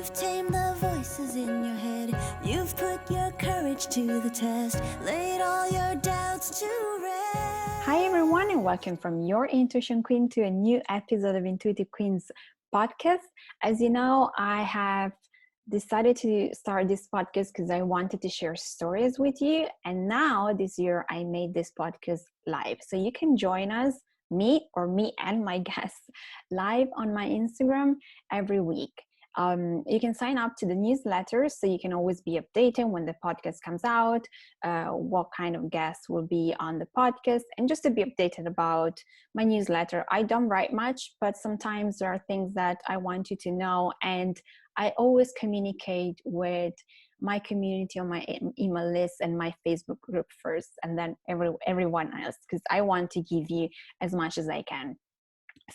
You've tamed the voices in your head. You've put your courage to the test. Laid all your doubts to rest. Hi everyone, and welcome from your Intuition Queen to a new episode of Intuitive Queens podcast. As you know, I have decided to start this podcast because I wanted to share stories with you. And now this year I made this podcast live. So you can join us, me and my guests, live on my Instagram every week. You can sign up to the newsletter so you can always be updated when the podcast comes out, what kind of guests will be on the podcast, and just to be updated about my newsletter. I don't write much, but sometimes there are things that I want you to know, and I always communicate with my community on my email list and my Facebook group first, and then everyone else, because I want to give you as much as I can.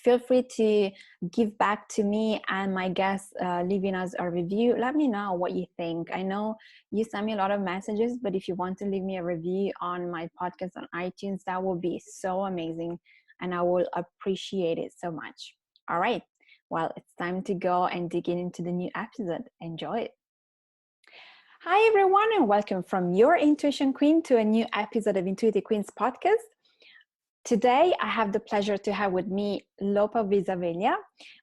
Feel free to give back to me and my guests, leaving us a review. Let me know what you think. I know you send me a lot of messages, but if you want to leave me a review on my podcast on iTunes, that will be so amazing, and I will appreciate it so much. All right, well, it's time to go and dig into the new episode. Enjoy it. Hi everyone, and welcome from your Intuition Queen to a new episode of Intuitive Queens podcast. Today, I have the pleasure to have with me Lopa Visaveliya,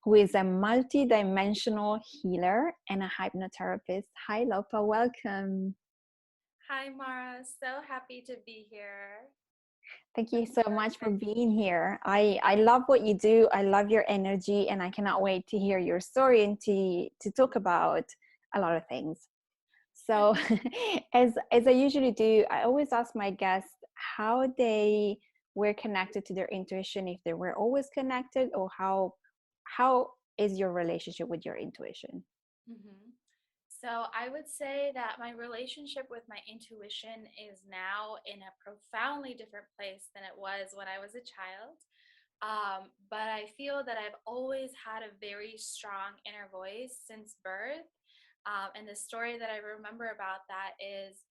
who is a multi-dimensional healer and a hypnotherapist. Hi, Lopa, welcome. Hi, Mara. So happy to be here. Thank you so much for being here. I love what you do. I love your energy, and I cannot wait to hear your story and to talk about a lot of things. So, as I usually do, I always ask my guests how they were connected to their intuition, if they were always connected, or how is your relationship with your intuition? Mm-hmm. So I would say that my relationship with my intuition is now in a profoundly different place than it was when I was a child. But I feel that I've always had a very strong inner voice since birth. And the story that I remember about that is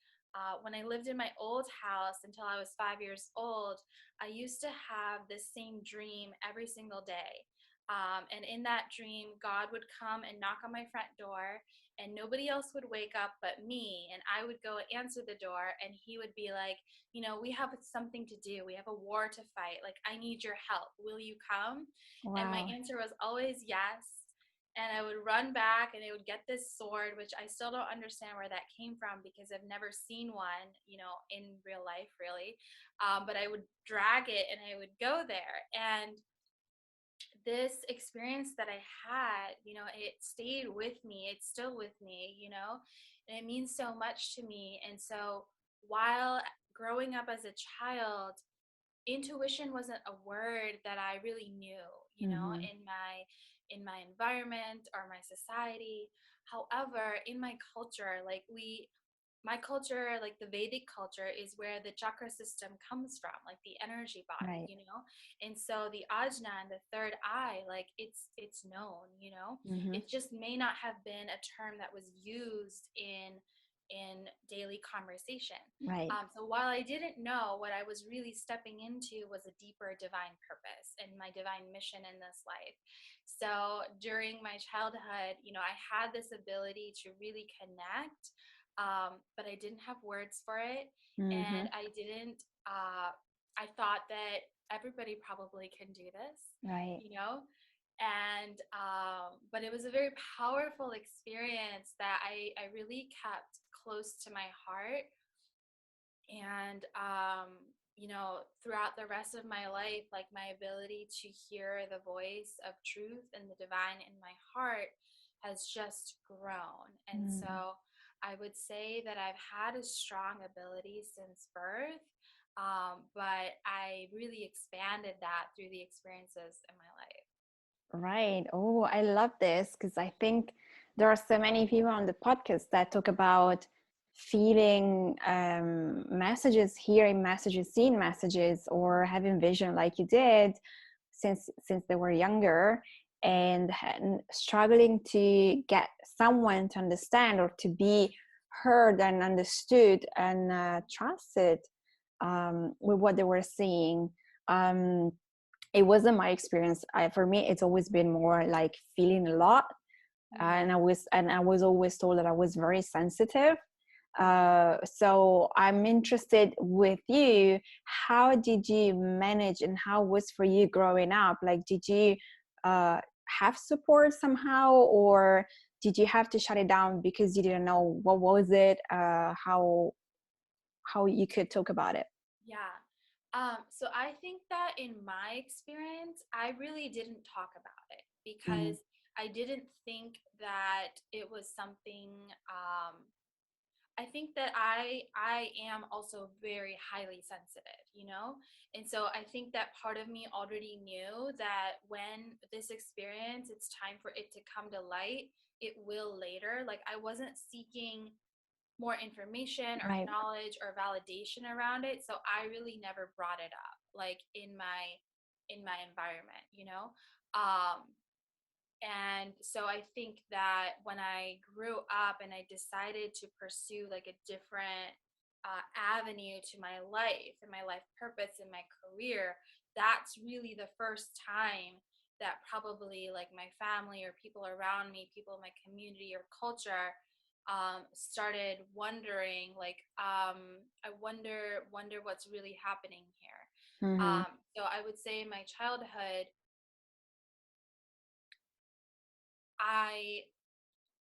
when I lived in my old house until I was 5 years old, I used to have this same dream every single day. And in that dream, God would come and knock on my front door, and nobody else would wake up but me. And I would go answer the door, and he would be like, we have something to do. We have a war to fight. Like, I need your help. Will you come? Wow. And my answer was always yes. And I would run back and I would get this sword, which I still don't understand where that came from because I've never seen one, in real life, really. But I would drag it and I would go there. And this experience that I had, it stayed with me. It's still with me, and it means so much to me. And so while growing up as a child, intuition wasn't a word that I really knew, Mm-hmm. in my environment or my society. However, in my culture, my culture, like the Vedic culture, is where the chakra system comes from, like the energy body, Right. And so the ajna and the third eye, like it's known, Mm-hmm. It just may not have been a term that was used in daily conversation. Right. So while I didn't know, what I was really stepping into was a deeper divine purpose and my divine mission in this life. So during my childhood, I had this ability to really connect, but I didn't have words for it. Mm-hmm. And I thought that everybody probably can do this, Right. and but it was a very powerful experience that I really kept close to my heart. And throughout the rest of my life, like, my ability to hear the voice of truth and the divine in my heart has just grown. And Mm. so I would say that I've had a strong ability since birth, but I really expanded that through the experiences in my life. Right. Oh, I love this because I think there are so many people on the podcast that talk about feeling messages, hearing messages, seeing messages, or having vision like you did since they were younger, and struggling to get someone to understand or to be heard and understood and trusted with what they were seeing. It wasn't my experience. For me, it's always been more like feeling a lot, and I was always told that I was very sensitive. So I'm interested with you. How did you manage, and how was for you growing up? Like, did you have support somehow, or did you have to shut it down because you didn't know what was it? How you could talk about it? Yeah. So I think that in my experience, I really didn't talk about it Mm, because I didn't think that it was something. I think that I am also very highly sensitive, you know? And so I think that part of me already knew that when this experience, it's time for it to come to light, it will later. Like I wasn't seeking more information or right. knowledge or validation around it, so I really never brought it up like in my environment, you know. And so I think that when I grew up and I decided to pursue like a different avenue to my life and my life purpose and my career, that's really the first time that probably like my family or people around me, people in my community or culture, started wondering like, I wonder what's really happening here. Mm-hmm. So I would say in my childhood, I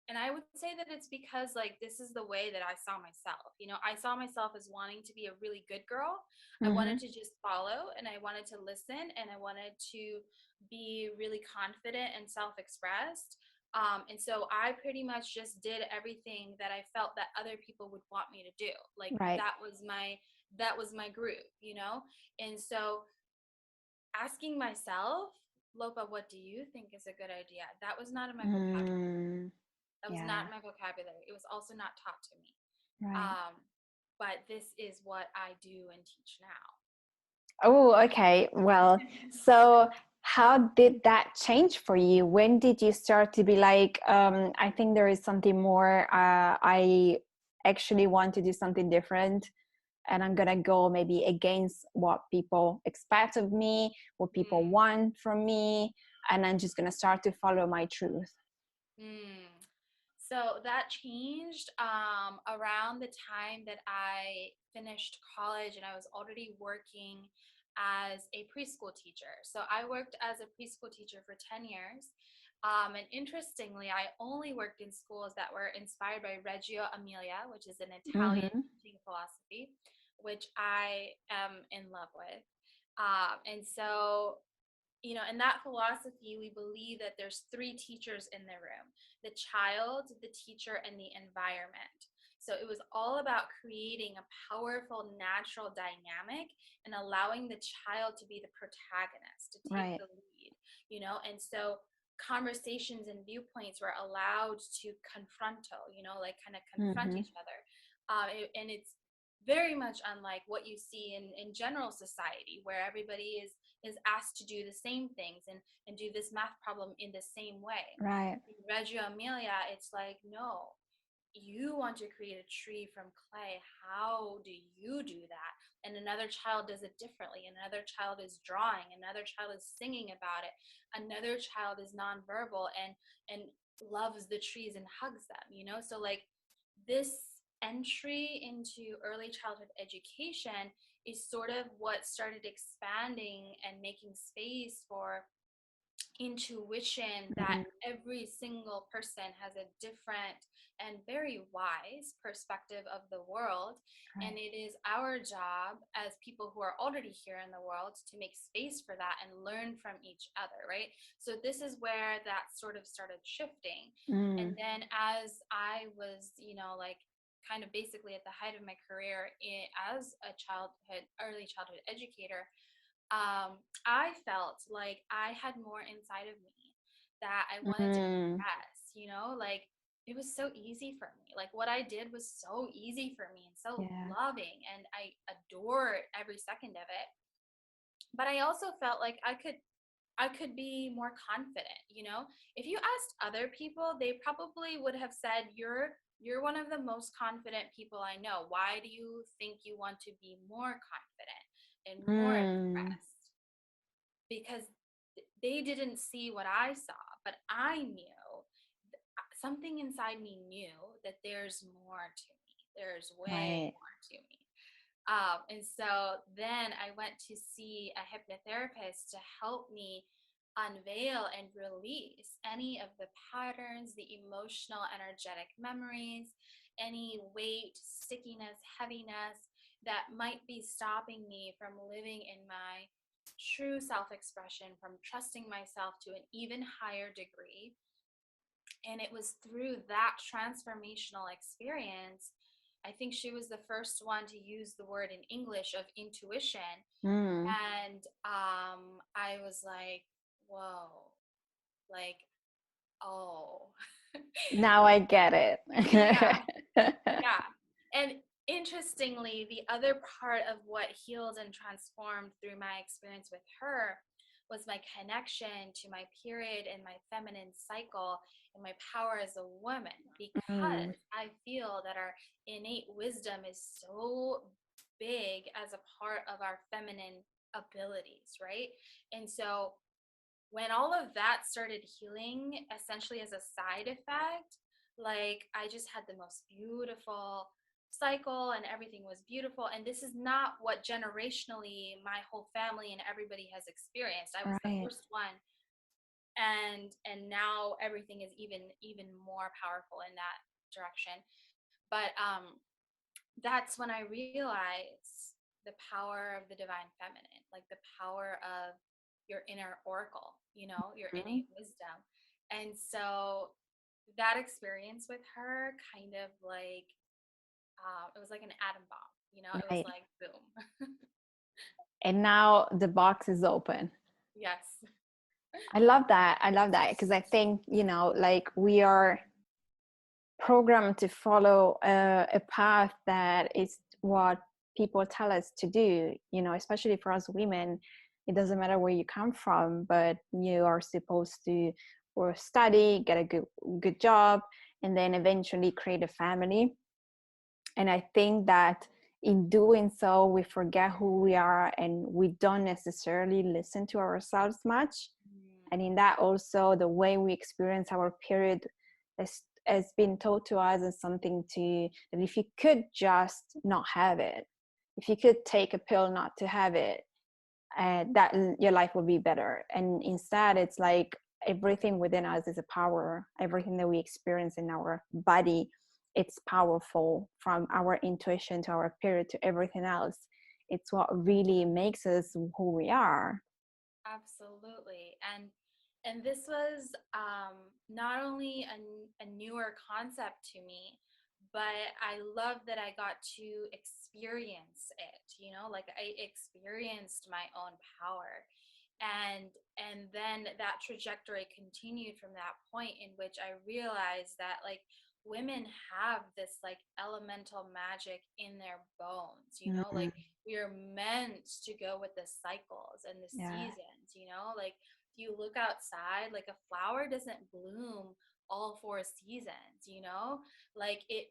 and I would say that it's because like this is the way that I saw myself. You know, I saw myself as wanting to be a really good girl. I Mm-hmm. wanted to just follow and I wanted to listen and I wanted to be really confident and self-expressed. And so I pretty much just did everything that I felt that other people would want me to do. Like Right. that was my groove, you know? And so asking myself, Lopa, what do you think is a good idea? That was not in my vocabulary. Mm, That was not yeah. in my vocabulary. It was also not taught to me. Right. Um, but this is what I do and teach now. Oh, okay. Well, so how did that change for you? When did you start to be like, I think there is something more, I actually want to do something different, and I'm gonna go maybe against what people expect of me, what people Mm, want from me, and I'm just gonna start to follow my truth. mm. So that changed around the time that I finished college and I was already working as a preschool teacher. So I worked as a preschool teacher for 10 years. And interestingly, I only worked in schools that were inspired by Reggio Emilia, which is an Italian Mm-hmm. teaching philosophy, which I am in love with. And so you know, in that philosophy, we believe that there's three teachers in the room: the child, the teacher, and the environment. So it was all about creating a powerful natural dynamic and allowing the child to be the protagonist, to take Right. the lead, you know. And so conversations and viewpoints were allowed to confronto, you know, like kind of confront Mm-hmm. each other. And it's very much unlike what you see in general society, where everybody is asked to do the same things and do this math problem in the same way. Right. In Reggio Emilia, it's like, no, you want to create a tree from clay. How do you do that? And another child does it differently. Another child is drawing. Another child is singing about it. Another child is nonverbal and loves the trees and hugs them, you know? So like this entry into early childhood education is sort of what started expanding and making space for intuition, that Mm-hmm. every single person has a different and very wise perspective of the world. And Right. it is our job as people who are already here in the world to make space for that and learn from each other, right? So this is where that sort of started shifting. And Mm. then as I was, you know, like kind of basically at the height of my career as a early childhood educator, I felt like I had more inside of me that I wanted to Mm. express, you know, like it was so easy for me. Like what I did was so easy for me and so Yeah. loving, and I adored every second of it. But I also felt like I could be more confident, you know? If you asked other people, they probably would have said, you're one of the most confident people I know. Why do you think you want to be more confident and more Mm. expressed? Because they didn't see what I saw, but I knew. something inside me knew that there's more to me. There's way Right. more to me. And so then I went to see a hypnotherapist to help me unveil and release any of the patterns, the emotional, energetic memories, any weight, stickiness, heaviness that might be stopping me from living in my true self expression, from trusting myself to an even higher degree. And it was through that transformational experience, I think she was the first one to use the word in English of intuition. Mm. And I was like, whoa, like, oh. Now I get it. Yeah. Yeah. And interestingly, the other part of what healed and transformed through my experience with her was my connection to my period and my feminine cycle and my power as a woman, Mm. because I feel that our innate wisdom is so big as a part of our feminine abilities, right? And so when all of that started healing, essentially as a side effect, like I just had the most beautiful cycle and everything was beautiful. And this is not what generationally my whole family and everybody has experienced. I was the Right. first one. And now everything is even more powerful in that direction. But that's when I realized the power of the divine feminine, like the power of your inner oracle, your Mhm. innate wisdom. And so that experience with her kind of like, it was like an atom bomb, it was Right. like, boom. And now the box is open. Yes. I love that. I love that because I think, like we are programmed to follow a path that is what people tell us to do, especially for us women. It doesn't matter where you come from, but you are supposed to or study, get a good job, and then eventually create a family. And I think that in doing so, we forget who we are and we don't necessarily listen to ourselves much. And in that also, the way we experience our period has been taught to us as something that if you could just not have it, if you could take a pill not to have it, that your life will be better. And instead, it's like everything within us is a power. Everything that we experience in our body, it's powerful, from our intuition to our period to everything else. It's what really makes us who we are. Absolutely. And this was not only a newer concept to me, but I love that I got to experience it, like I experienced my own power. And then that trajectory continued from that point, in which I realized that like women have this like elemental magic in their bones, Mm, like we are meant to go with the cycles and the yeah. seasons, like if you look outside, like a flower doesn't bloom all 4 seasons, like it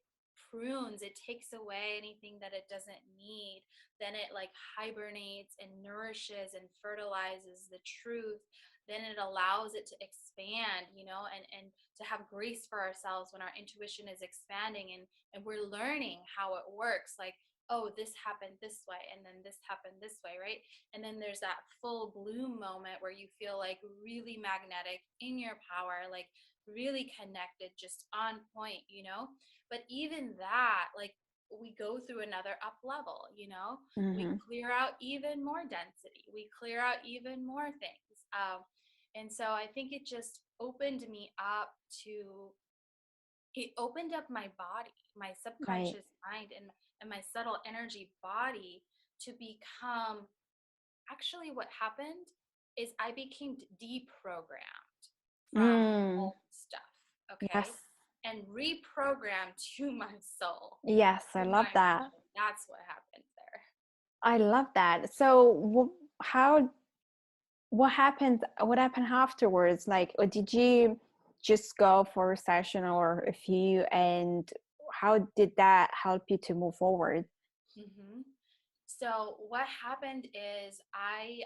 prunes, it takes away anything that it doesn't need, then it like hibernates and nourishes and fertilizes the truth, then it allows it to expand, and to have grace for ourselves when our intuition is expanding, and we're learning how it works, like, oh, this happened this way and then this happened this way, right? And then there's that full bloom moment where you feel like really magnetic, in your power, like really connected, just on point, but even that, like, we go through another up level, we Mm-hmm. clear out even more density, we clear out even more things. And so I think it just opened me up to, it opened up my body, my Right. subconscious mind, and my subtle energy body to become, actually what happened is I became deprogrammed from Mm, old stuff, yes. okay, and reprogrammed to my soul, Yes, I to love my that. mind. That's what happened there. I love that. So, how what happened? What happened afterwards? Like, or did you just go for a session or a few, and how did that help you to move forward? Hmm. So what happened is I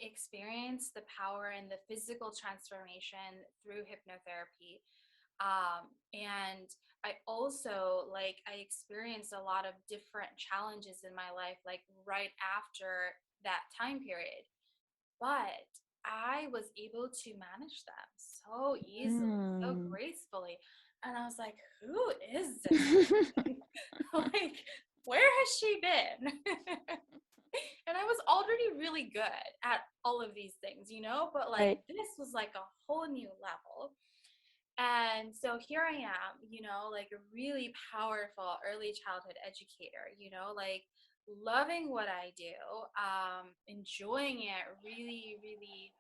experienced the power and the physical transformation through hypnotherapy. And I also, like, I experienced a lot of different challenges in my life, like right after that time period. But I was able to manage them so easily, so Mm. gracefully. And I was like, who is this woman? Like, where has she been? And I was already really good at all of these things, you know, but like Right. this was like a whole new level. And so here I am, you know, like a really powerful early childhood educator, you know, like loving what I do, enjoying it, really, really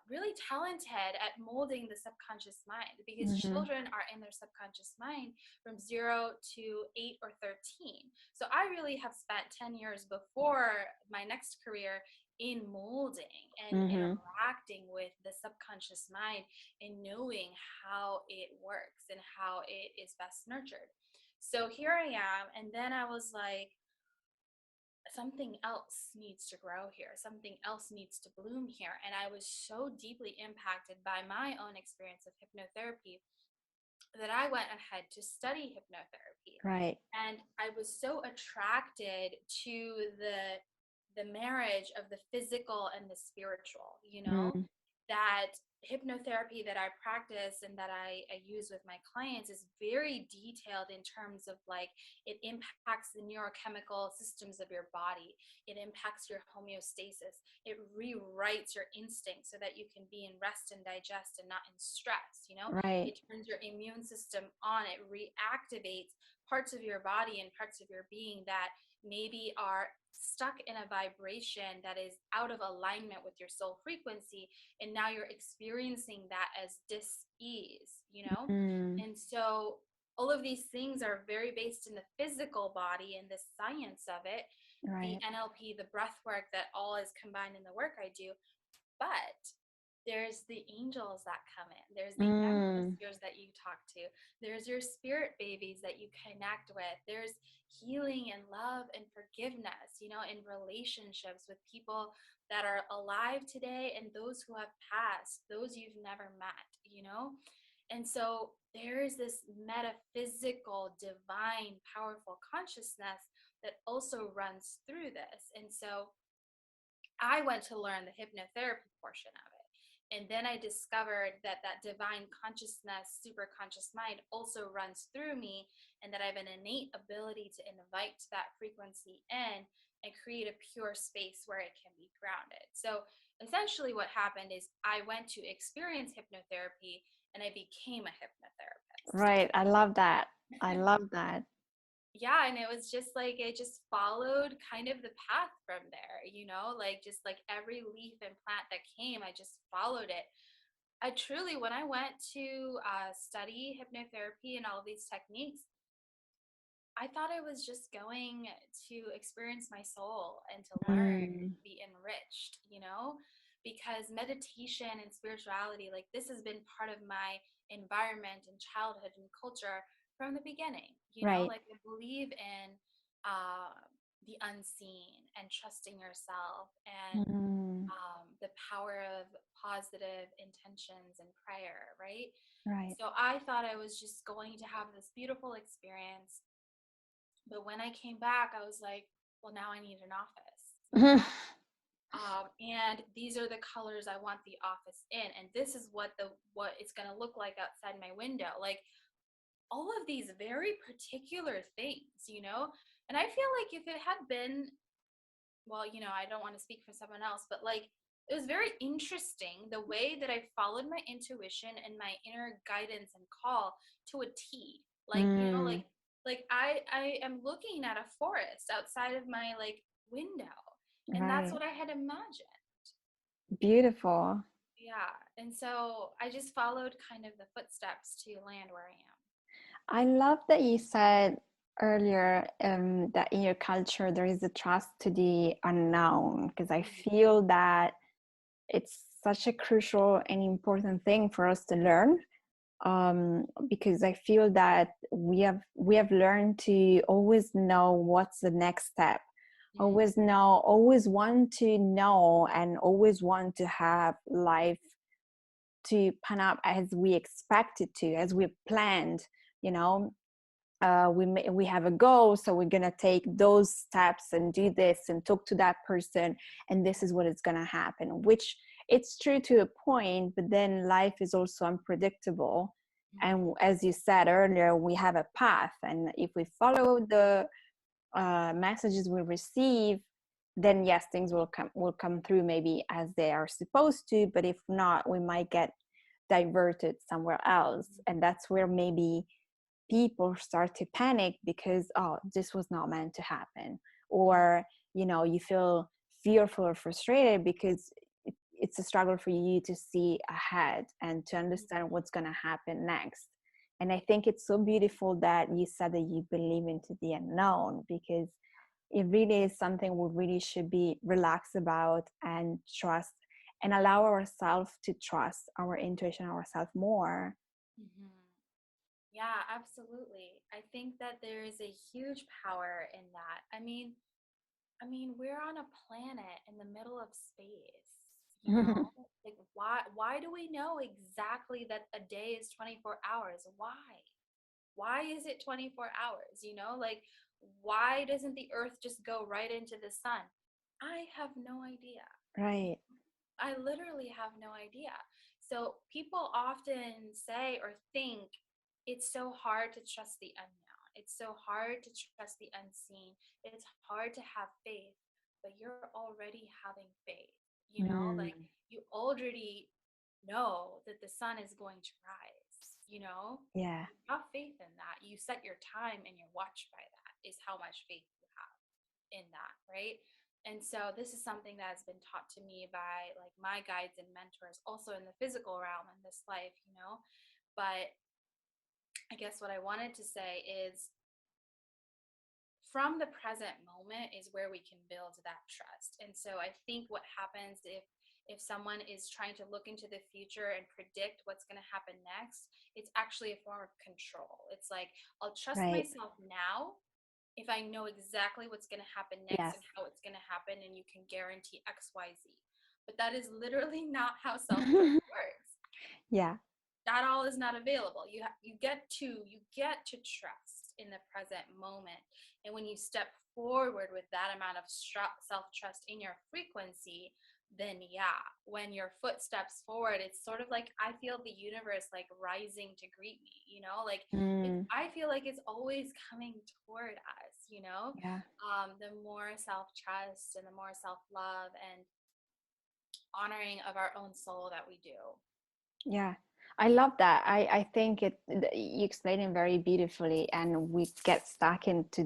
really talented at molding the subconscious mind, because Mm-hmm. children are in their subconscious mind from 0 to 8 or 13. So I really have spent 10 years before my next career in molding and Mm-hmm. interacting with the subconscious mind and knowing how it works and how it is best nurtured. So here I am. And then I was like, something else needs to grow here. Something else needs to bloom here. And I was so deeply impacted by my own experience of hypnotherapy that I went ahead to study hypnotherapy. Right. And I was so attracted to the marriage of the physical and the spiritual, you know, Mm. that hypnotherapy that I practice and that I use with my clients is very detailed in terms of like it impacts the neurochemical systems of your body. It impacts your homeostasis. It rewrites your instincts so that you can be in rest and digest and not in stress, you know? Right. It turns your immune system on. It reactivates parts of your body and parts of your being that maybe are stuck in a vibration that is out of alignment with your soul frequency, and now you're experiencing that as dis-ease, you know. Mm. And so all of these things are very based in the physical body and the science of it, the Right. NLP, the breath work, that all is combined in the work I do. But there's the angels that come in, there's the Mm. ancestors that you talk to, there's your spirit babies that you connect with, there's healing and love and forgiveness, you know, in relationships with people that are alive today and those who have passed, those you've never met, you know. And so there is this metaphysical, divine, powerful consciousness that also runs through this. And so I went to learn the hypnotherapy portion of it. And then I discovered that that divine consciousness, super conscious mind also runs through me, and that I have an innate ability to invite that frequency in and create a pure space where it can be grounded. So essentially, what happened is I went to experience hypnotherapy and I became a hypnotherapist. Right. I love that. I love that. Yeah, and it was just like it just followed kind of the path from there, you know, like just like every leaf and plant that came, I just followed it. I truly, when I went to study hypnotherapy and all of these techniques, I thought I was just going to experience my soul and to learn and Mm. to be enriched, you know, because meditation and spirituality, like this has been part of my environment and childhood and culture from the beginning, you know, Right. like I believe in uh, the unseen and trusting yourself and Mm. the power of positive intentions and prayer, right? Right. So I thought I was just going to have this beautiful experience, but when I came back, I was like, well, now I need an office, you know? And these are the colors I want the office in, and this is what it's gonna look like outside my window. Like all of these very particular things, you know? And I feel like if it had been, well, you know, I don't want to speak for someone else, but like it was very interesting the way that I followed my intuition and my inner guidance and call to a T. Like, you know, Mm. like I am looking at a forest outside of my like window. And that's Right. what I had imagined. Beautiful. Yeah. And so I just followed kind of the footsteps to land where I am. I love that you said earlier that in your culture there is a trust to the unknown, because I Mhm. feel that it's such a crucial and important thing for us to learn, because I feel that we have learned to always know what's the next step, Mm. always want to know, and always want to have life to pan out as we expect it to, as we planned. You know, we have a goal, so we're gonna take those steps and do this and talk to that person, and this is what is gonna happen. Which it's true to a point, but then life is also unpredictable. And as you said earlier, we have a path, and if we follow the messages we receive, then yes, things will come through maybe as they are supposed to. But if not, we might get diverted somewhere else, and that's where maybe people start to panic because, oh, this was not meant to happen. Or, you know, you feel fearful or frustrated because it's a struggle for you to see ahead and to understand what's going to happen next. And I think it's so beautiful that you said that you believe into the unknown, because it really is something we really should be relaxed about and trust, and allow ourselves to trust our intuition, ourselves more. Yeah, absolutely. I think that there is a huge power in that. We're on a planet in the middle of space, you know? Like why do we know exactly that a day is 24 hours? Why? Why is it 24 hours? You know, like why doesn't the earth just go right into the sun? I have no idea. Right. I literally have no idea. So people often say or think it's so hard to trust the unknown. It's so hard to trust the unseen. It's hard to have faith, but you're already having faith. You know, like you already know that the sun is going to rise, you know? Yeah. You have faith in that. You set your time and your watch by that, is how much faith you have in that, right? And so this is something that has been taught to me by like my guides and mentors, also in the physical realm in this life, you know. But I guess what I wanted to say is from the present moment is where we can build that trust. And so I think what happens if someone is trying to look into the future and predict what's going to happen next, it's actually a form of control. It's like, I'll trust Right. myself now if I know exactly what's going to happen next Yes. and how it's going to happen, and you can guarantee XYZ. But that is literally not how self-trust works. Yeah. That all is not available. You get to trust in the present moment. And when you step forward with that amount of self-trust in your frequency, then yeah, when your foot steps forward, it's sort of like I feel the universe like rising to greet me, you know, like I feel like it's always coming toward us, you know. Yeah. The more self-trust and the more self-love and honoring of our own soul that we do. Yeah, I love that. I think you explain it very beautifully, and we get stuck into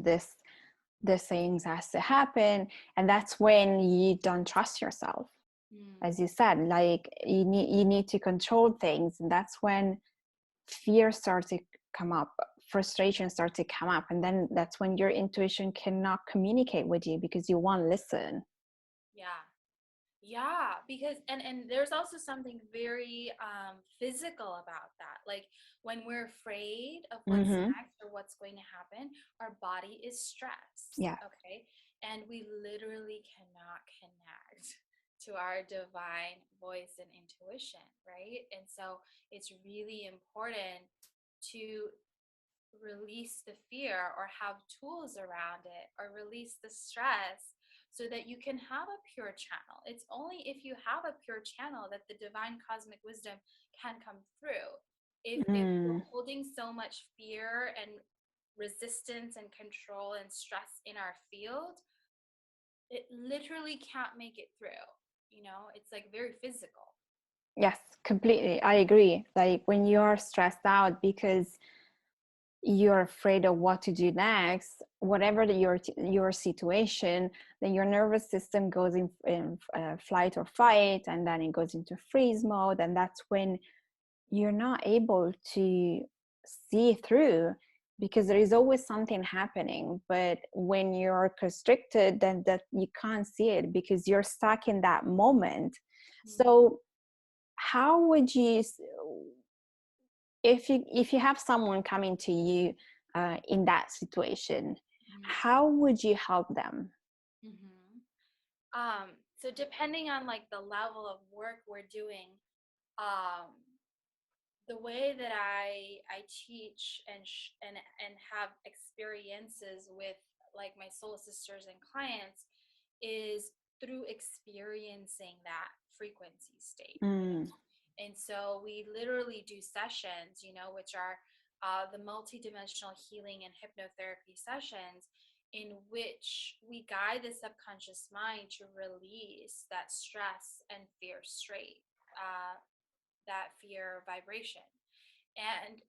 the things has to happen, and that's when you don't trust yourself. As you said, like you need to control things, and that's when fear starts to come up, frustration starts to come up, and then that's when your intuition cannot communicate with you because you won't listen. Yeah. Yeah, because and there's also something very physical about that. Like when we're afraid of what's next or what's going to happen, our body is stressed. Yeah. Okay? And we literally cannot connect to our divine voice and intuition, right? And so it's really important to release the fear or have tools around it or release the stress so that you can have a pure channel. It's only if you have a pure channel that the divine cosmic wisdom can come through. If we're holding so much fear and resistance and control and stress in our field, it literally can't make it through. You know, it's like very physical. Yes, completely. I agree. Like when you're stressed out because you're afraid of what to do next, whatever your situation, then your nervous system goes in flight or fight, and then it goes into freeze mode, and that's when you're not able to see through, because there is always something happening. But when you're constricted, then that you can't see it because you're stuck in that moment. So how would you, if you have someone coming to you in that situation, how would you help them? So depending on like the level of work we're doing, the way that I teach and have experiences with like my soul sisters and clients is through experiencing that frequency state, you know. Mm. And so we literally do sessions, you know, which are the multidimensional healing and hypnotherapy sessions, in which we guide the subconscious mind to release that stress and fear straight, that fear vibration. And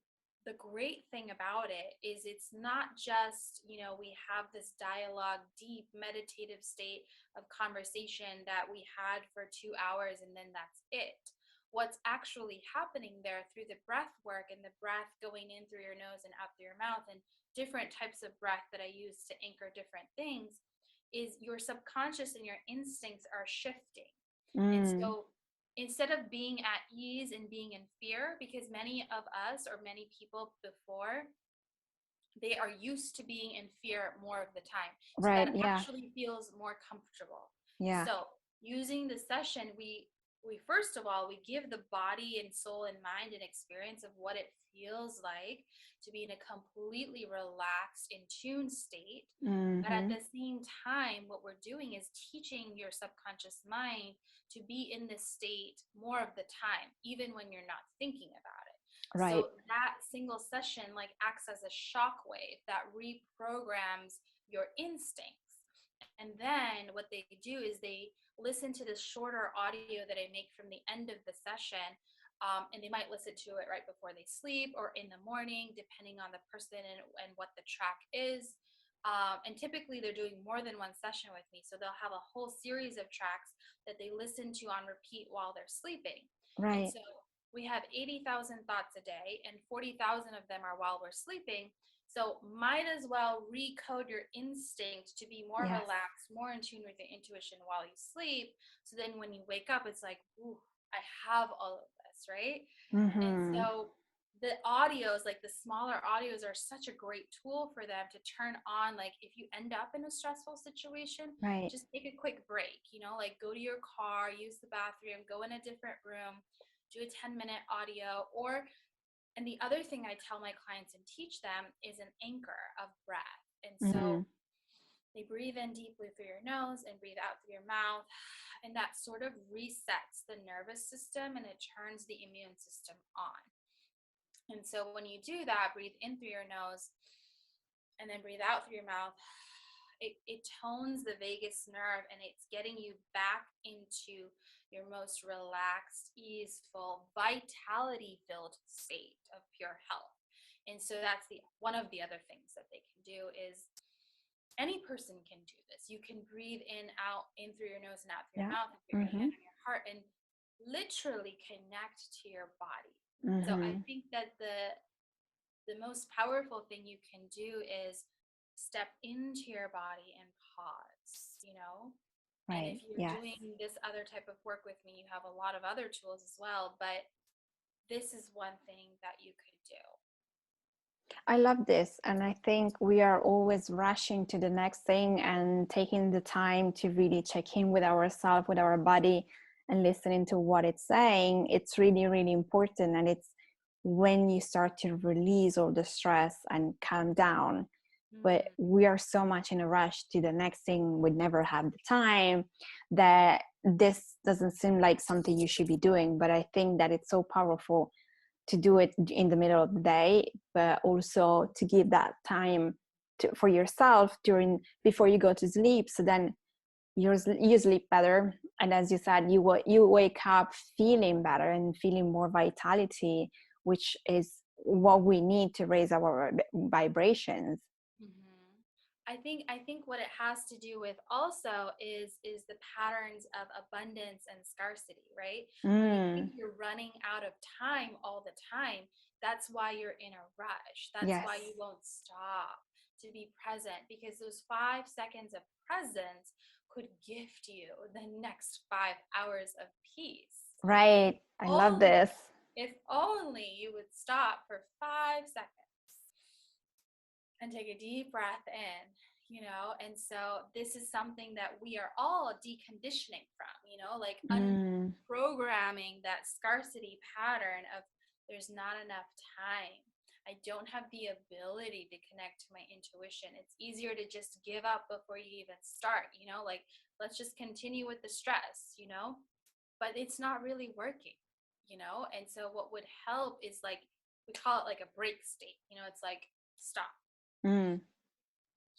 the great thing about it is it's not just, you know, we have this dialogue, deep meditative state of conversation that we had for 2 hours and then that's it. What's actually happening there through the breath work and the breath going in through your nose and out through your mouth and different types of breath that I use to anchor different things is your subconscious and your instincts are shifting. And Mm. so instead of being at ease and being in fear, because many of us or many people before, they are used to being in fear more of the time. So Right. that Yeah. actually feels more comfortable. Yeah. So using the session, we first of all, we give the body and soul and mind an experience of what it feels like to be in a completely relaxed, in tune state. But at Mm-hmm. the same time, what we're doing is teaching your subconscious mind to be in this state more of the time, even when you're not thinking about it. Right. So that single session like acts as a shock wave that reprograms your instincts. And then what they do is they listen to this shorter audio that I make from the end of the session. And they might listen to it right before they sleep or in the morning, depending on the person and what the track is. And typically they're doing more than one session with me. So they'll have a whole series of tracks that they listen to on repeat while they're sleeping. And Right. so we have 80,000 thoughts a day, and 40,000 of them are while we're sleeping. So might as well recode your instinct to be more Yes. relaxed, more in tune with your intuition while you sleep. So then when you wake up, it's like, ooh, I have all of this, right? And Mm-hmm. so the audios, like the smaller audios, are such a great tool for them to turn on. Like if you end up in a stressful situation, Right. just take a quick break, you know, like go to your car, use the bathroom, go in a different room, do a 10-minute audio. Or and the other thing I tell my clients and teach them is an anchor of breath. And Mm-hmm. so they breathe in deeply through your nose and breathe out through your mouth. And that sort of resets the nervous system and it turns the immune system on. And so when you do that, breathe in through your nose and then breathe out through your mouth. It tones the vagus nerve and it's getting you back into your most relaxed, easeful, vitality filled state of pure health. And so that's the one of the other things that they can do is any person can do this. You can breathe in through your nose and out through your Yeah. mouth and put your Mm-hmm. hand on your heart and literally connect to your body. So I Mm-hmm. think that the most powerful thing you can do is step into your body and pause, you know? And Right. if you're Yes. doing this other type of work with me, you have a lot of other tools as well, but this is one thing that you could do. I love this. And I think we are always rushing to the next thing and taking the time to really check in with ourselves, with our body, and listening to what it's saying. It's really, really important. And it's when you start to release all the stress and calm down. But Mm, we are so much in a rush to the next thing, we never have the time, that this doesn't seem like something you should be doing. But I think that it's so powerful to do it in the middle of the day, but also to give that time for yourself during before you go to sleep. So then you sleep better, and as you said, you wake up feeling better and feeling more vitality, which is what we need to raise our vibrations. mhm. I think what it has to do with also is the patterns of abundance and scarcity, right? When you think Mm, you're running out of time all the time, that's why you're in a rush. That's yes. why you won't stop to be present because those 5 seconds of presence could gift you the next 5 hours of peace. Right, I love Only this. if only you would stop for 5 seconds and take a deep breath in, you know. And so this is something that we are all deconditioning from, you know, like Mm, unprogramming that scarcity pattern of There's not enough time. I don't have the ability to connect to my intuition. It's easier to just give up before you even start, like, let's just continue with the stress, but it's not really working, And so what would help is like, we call it like a break state, it's like, stop,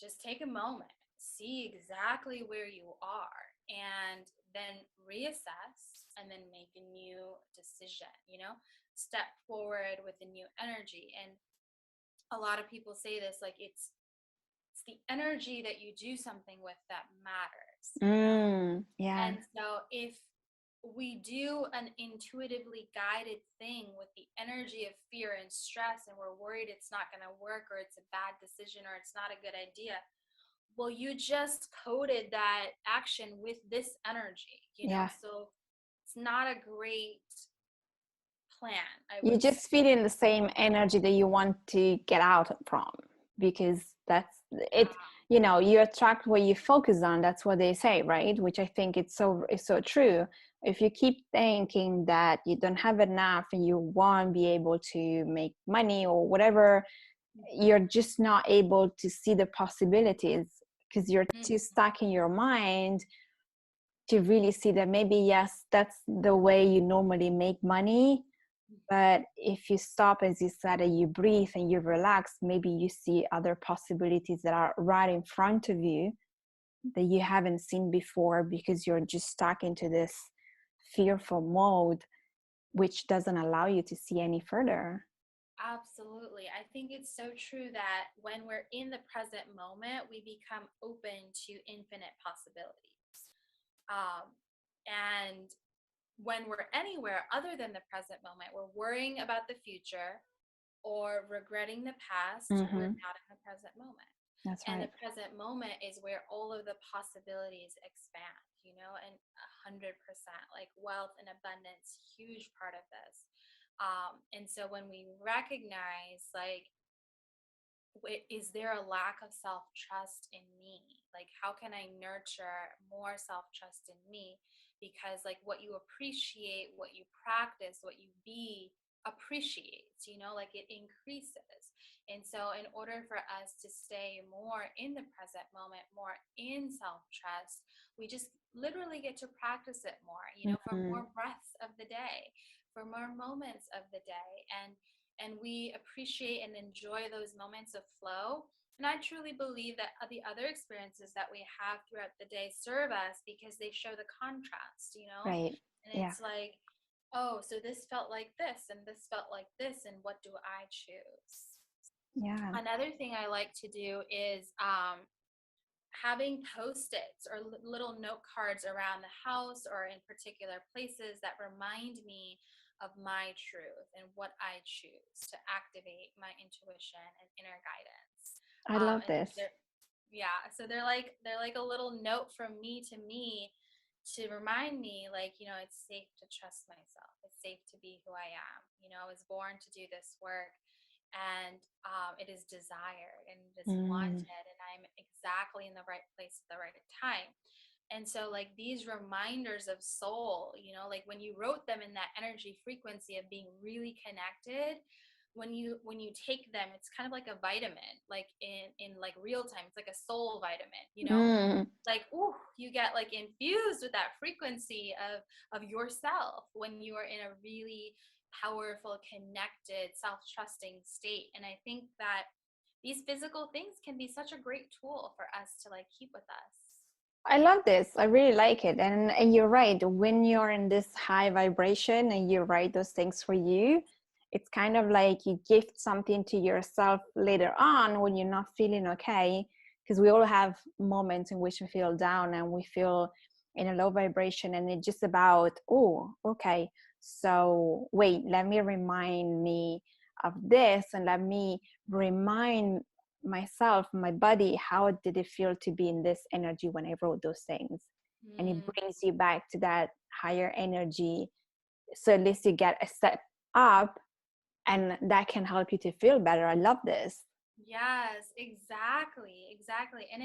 just take a moment, see exactly where you are, and then reassess and then make a new decision, step forward with a new energy. And a lot of people say this, like, it's the energy that you do something with that matters. Yeah. And so if we do an intuitively guided thing with the energy of fear and stress, and we're worried it's not going to work, or it's a bad decision, or it's not a good idea, well, you just coded that action with this energy, Yeah. So it's not a great plan. You just feed in the same energy that you want to get out from, because that's it. You attract what you focus on. That's what they say, right? Which I think it's so true. If you keep thinking that you don't have enough and you won't be able to make money or whatever, you're just not able to see the possibilities, because you're too stuck in your mind to really see that maybe, yes, that's the way you normally make money. But if you stop, as you said, and you breathe and you relax, maybe you see other possibilities that are right in front of you that you haven't seen before, because you're just stuck into this fearful mode, which doesn't allow you to see any further. Absolutely. I think it's so true that when we're in the present moment, we become open to infinite possibilities. And when we're anywhere other than the present moment, we're worrying about the future or regretting the past. We're not in the present moment. That's and right. the present moment is where all of the possibilities expand, and 100%, like wealth and abundance, huge part of this. And so when we recognize, like, is there a lack of self-trust in me? Like, how can I nurture more self-trust in me? Because, like, what you appreciate, what you practice, what you be appreciates, like, it increases. And so in order for us to stay more in the present moment, more in self-trust, we just literally get to practice it more, for more breaths of the day, for more moments of the day. And we appreciate and enjoy those moments of flow. And I truly believe that the other experiences that we have throughout the day serve us because they show the contrast, Right. And it's like, oh, so this felt like this and this felt like this, and what do I choose? Yeah. Another thing I like to do is having Post-its or little note cards around the house or in particular places that remind me of my truth and what I choose to activate my intuition and inner guidance. I love And this. so they're like a little note from me to remind me, like, it's safe to trust myself. It's safe to be who I am. I was born to do this work, and it is desired and it is wanted, and I'm exactly in the right place at the right time. And so, like, these reminders of soul, like when you wrote them in that energy frequency of being really connected, when you take them, it's kind of like a vitamin, like in like real time. It's like a soul vitamin, like, ooh, you get like infused with that frequency of yourself when you are in a really powerful, connected, self-trusting state. And I think that these physical things can be such a great tool for us to, like, keep with us. I love this. I really like it. And you're right. When you're in this high vibration and you write those things for you, it's kind of like you gift something to yourself later on when you're not feeling okay. Because we all have moments in which we feel down and we feel in a low vibration, and it's just about, oh, okay, so wait, let me remind me of this, and let me remind myself, my body, how did it feel to be in this energy when I wrote those things? And it brings you back to that higher energy, so at least you get a step up, and that can help you to feel better. I love this. Yes, exactly. And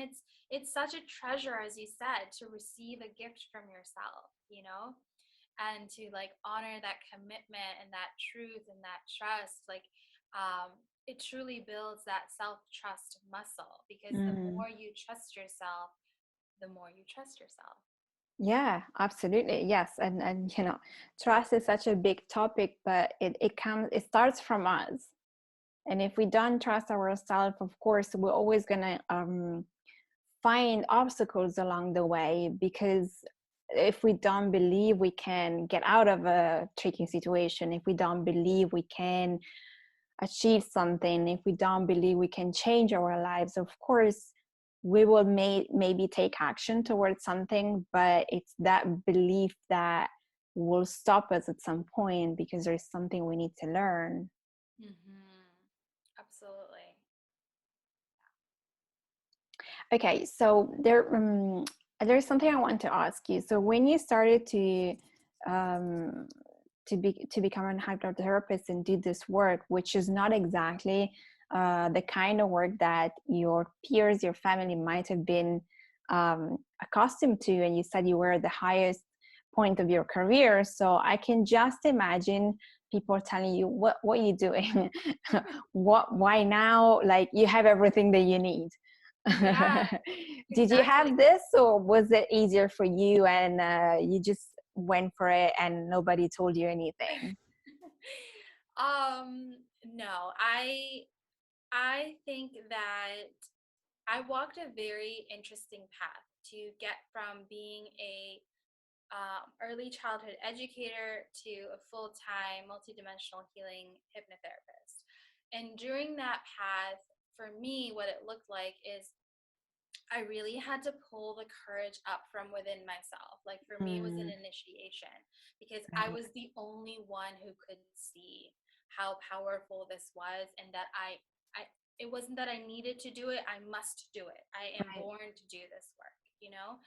it's such a treasure, as you said, to receive a gift from yourself, and to like honor that commitment and that truth and that trust, like it truly builds that self-trust muscle, because the Mm. more you trust yourself, the more you trust yourself. Yeah, absolutely. Yes. And trust is such a big topic, but it starts from us. And if we don't trust ourselves, of course, we're always gonna find obstacles along the way, because if we don't believe we can get out of a tricky situation, if we don't believe we can achieve something, if we don't believe we can change our lives, of course we will maybe take action towards something, but it's that belief that will stop us at some point, because there's something we need to learn. Absolutely. Okay, so there's something I want to ask you. So when you started um, to become a hypnotherapist and do this work, which is not exactly the kind of work that your peers, your family might have been accustomed to, and you said you were at the highest point of your career, so I can just imagine people telling you, what are you doing? Why now? Like, you have everything that you need. Yeah, Did you exactly. have this, or was it easier for you and you just went for it and nobody told you anything? No, I think that I walked a very interesting path to get from being a early childhood educator to a full-time multidimensional healing hypnotherapist. And during that path, for me, what it looked like is I really had to pull the courage up from within myself. Like, for me, it was an Mm, initiation, because I right, was the only one who could see how powerful this was, and that I it wasn't that I needed to do it, I must do it. I am right. born to do this work, you know?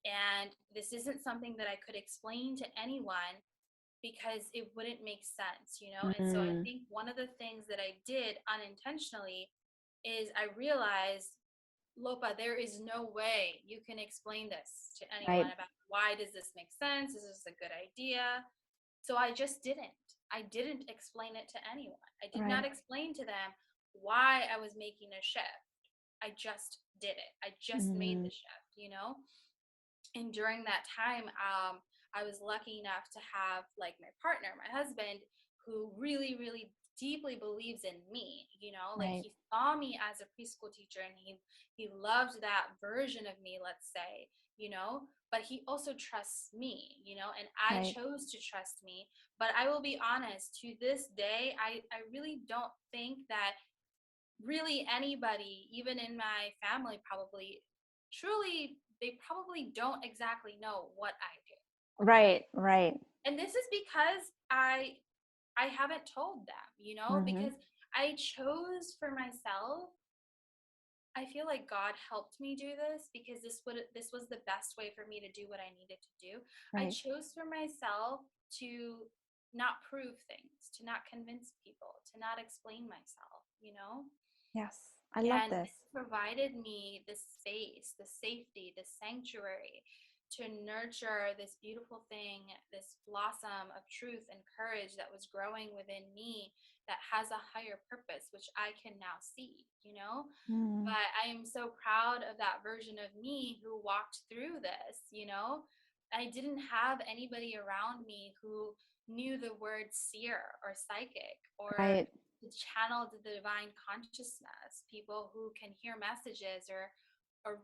And this isn't something that I could explain to anyone, because it wouldn't make sense, you know? And so I Mm, think one of the things that I did unintentionally is I realized, Lopa, there is no way you can explain this to anyone right, about why does this make sense? Is this a good idea? So I just didn't. I didn't explain it to anyone. I did not right. explain to them why I was making a shift. I just did it. I just made Mm, the shift, you know? And during that time, I was lucky enough to have like my partner, my husband, who really, really deeply believes in me. You know, like right, he saw me as a preschool teacher, and he loved that version of me, let's say, you know, but he also trusts me, you know, and I right. chose to trust me. But I will be honest, to this day, I really don't think that really anybody, even in my family, probably truly, they probably don't exactly know what I do. Right, right. And this is because I haven't told them, you know, Mm-hmm. because I chose for myself. I feel like God helped me do this, because this was the best way for me to do what I needed to do. I Right. chose for myself to not prove things, to not convince people, to not explain myself, you know? Yes, I love And this. this provided me the space, the safety, the sanctuary to nurture this beautiful thing, this blossom of truth and courage that was growing within me, that has a higher purpose, which I can now see, you know? Mm, But I am so proud of that version of me who walked through this, you know? I didn't have anybody around me who knew the word seer or psychic, or right, to channel the divine consciousness, people who can hear messages, or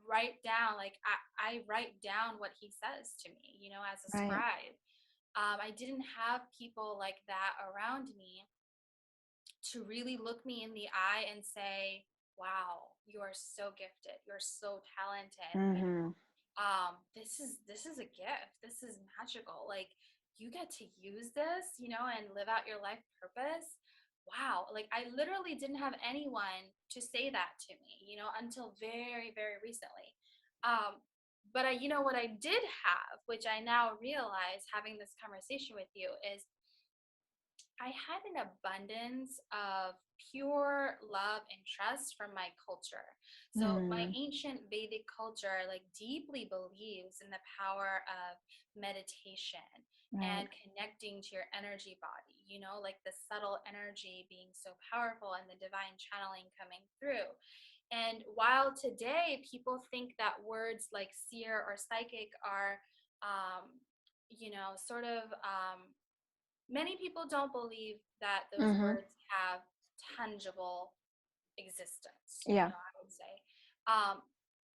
write down, like I write down what he says to me, you know, as a right, scribe. I didn't have people like that around me to really look me in the eye and say, wow, you are so gifted, you're so talented, you know, mm-hmm. this is a gift, this is magical, like you get to use this, you know, and live out your life purpose. Wow, like I literally didn't have anyone to say that to me, you know, until very, very recently. But I, you know, what I did have, which I now realize having this conversation with you, is I had an abundance of pure love and trust from my culture. So my Mm, ancient Vedic culture like deeply believes in the power of meditation right. and connecting to your energy body, like the subtle energy being so powerful and the divine channeling coming through. And while today people think that words like seer or psychic are um, sort of many people don't believe that those Mm-hmm. words have tangible existence, Yeah. I would say. Um,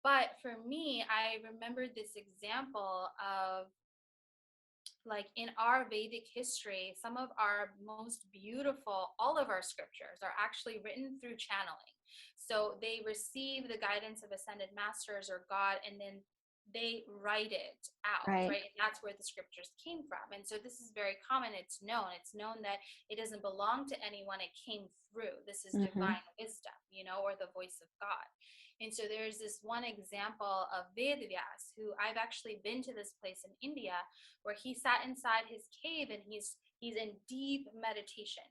but for me, I remembered this example of like in our Vedic history, some of our most beautiful, all of our scriptures are actually written through channeling. So they receive the guidance of ascended masters or God, and then they write it out, Right. right? And that's where the scriptures came from. And so this is very common. It's known that it doesn't belong to anyone, it came through. This is Mm-hmm. divine wisdom, or the voice of God. And so there's this one example of Vedavyas, who I've actually been to this place in India where he sat inside his cave and he's in deep meditation.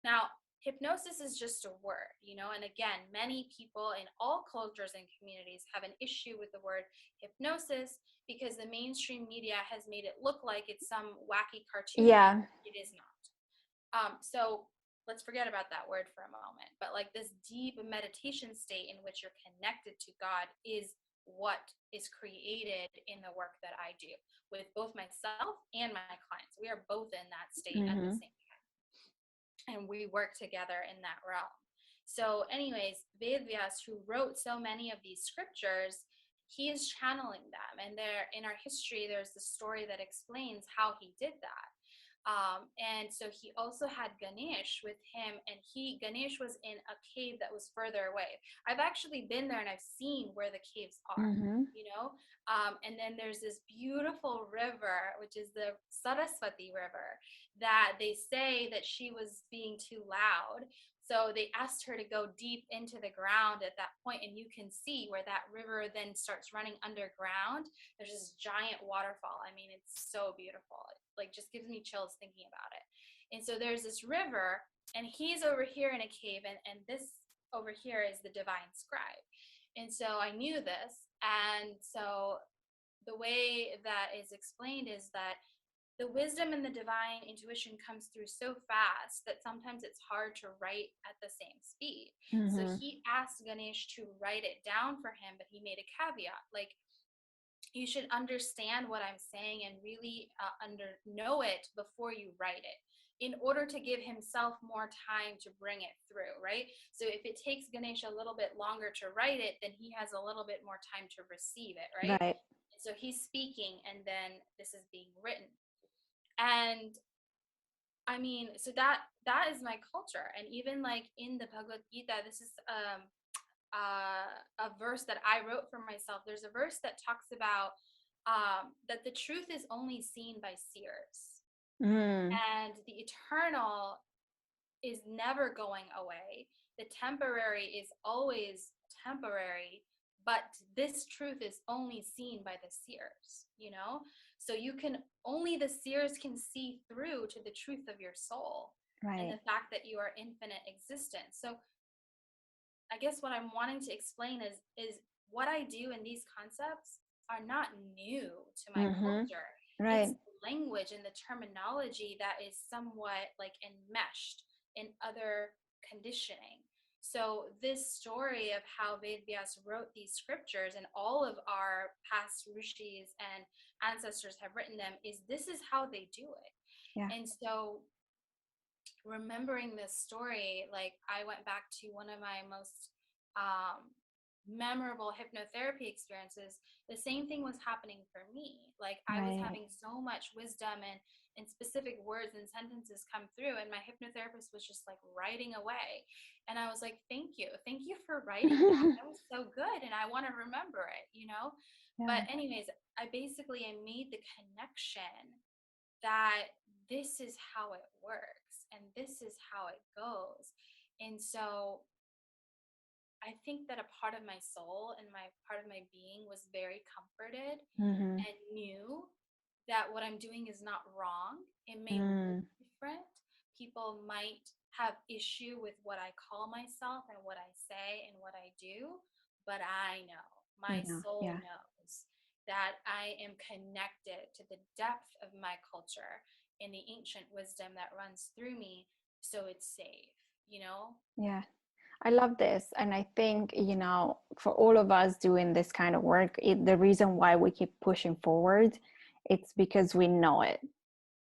Now, hypnosis is just a word, and again, many people in all cultures and communities have an issue with the word hypnosis because the mainstream media has made it look like it's some wacky cartoon and Yeah. it is not. So let's forget about that word for a moment. But like this deep meditation state in which you're connected to God is what is created in the work that I do with both myself and my clients. We are both in that state at the Mm-hmm. same time, and we work together in that realm. So, anyways, Vedvyas, who wrote so many of these scriptures, he is channeling them. And there in our history, there's the story that explains how he did that. And so he also had Ganesh with him, and Ganesh was in a cave that was further away. I've actually been there and I've seen where the caves are, Mm-hmm. you know. And then there's this beautiful river, which is the Saraswati River, that they say that she was being too loud. So they asked her to go deep into the ground at that point, and you can see where that river then starts running underground. There's this giant waterfall. I mean, it's so beautiful. It like just gives me chills thinking about it. And so there's this river, and he's over here in a cave, and this over here is the divine scribe. And so I knew this. And so the way that is explained is that the wisdom and the divine intuition comes through so fast that sometimes it's hard to write at the same speed. So Mm-hmm. he asked Ganesh to write it down for him, but he made a caveat like, you should understand what I'm saying and really know it before you write it in order to give himself more time to bring it through, right? So if it takes Ganesh a little bit longer to write it, then he has a little bit more time to receive it, right? Right. And so he's speaking and then this is being written. And I mean, so that is my culture. And even like in the Bhagavad Gita, this is a verse that I wrote for myself. There's a verse that talks about that the truth is only seen by seers, Mm. and the eternal is never going away. The temporary is always temporary, but this truth is only seen by the seers. So only the seers can see through to the truth of your soul and Right. the fact that you are infinite existence. So I guess what I'm wanting to explain is what I do in these concepts are not new to my Mm-hmm. culture. It's Right. the language and the terminology that is somewhat like enmeshed in other conditioning. So this story of how Vedvyas wrote these scriptures and all of our past rishis and ancestors have written them this is how they do it. Yeah. And so remembering this story, like I went back to one of my most memorable hypnotherapy experiences. The same thing was happening for me. Like I was Right. having so much wisdom and specific words and sentences come through, and my hypnotherapist was just like writing away. And I was like, thank you for writing that. That was so good, and I want to remember it. Yeah. But anyways, I made the connection that this is how it works and this is how it goes. And so I think that a part of my soul and my part of my being was very comforted Mm-hmm. and knew that what I'm doing is not wrong. It may look Mm. different. people might have issue with what I call myself and what I say and what I do, but I know, my Yeah, soul yeah, knows that I am connected to the depth of my culture and the ancient wisdom that runs through me, so it's safe, you know? yeah. I love this. And I think, for all of us doing this kind of work, the reason why we keep pushing forward, it's because we know it.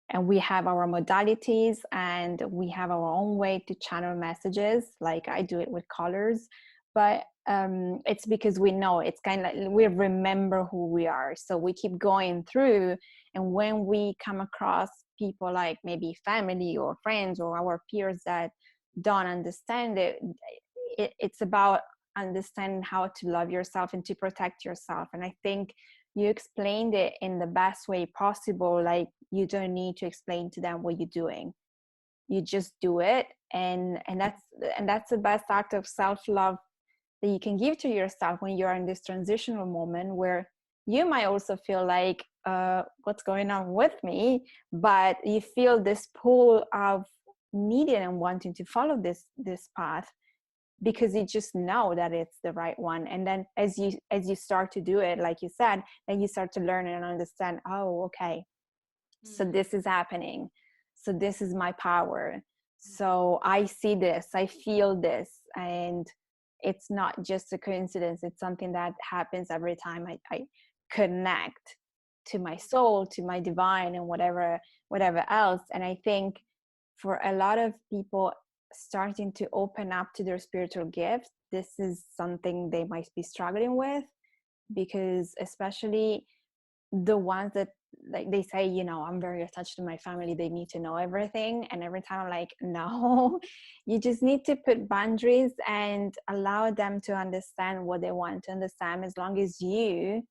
And we have our modalities and we have our own way to channel messages. Like I do it with colors, but it's because we know, it's kind of like we remember who we are. So we keep going through. And when we come across people like maybe family or friends or our peers that don't understand it, it's about understanding how to love yourself and to protect yourself. And I think you explained it in the best way possible. Like you don't need to explain to them what you're doing, you just do it. And that's the best act of self-love that you can give to yourself when you're in this transitional moment where you might also feel like what's going on with me, but you feel this pull of needing and wanting to follow this path because you just know that it's the right one. And then as you start to do it, like you said, then you start to learn and understand, oh, okay, so this is happening, so this is my power, so I see this, I feel this, and it's not just a coincidence, it's something that happens every time I connect to my soul, to my divine, and whatever else. And I think for a lot of people starting to open up to their spiritual gift, this is something they might be struggling with, because especially the ones that, like they say, I'm very attached to my family, they need to know everything. And every time I'm like, no, you just need to put boundaries and allow them to understand what they want to understand, as long as you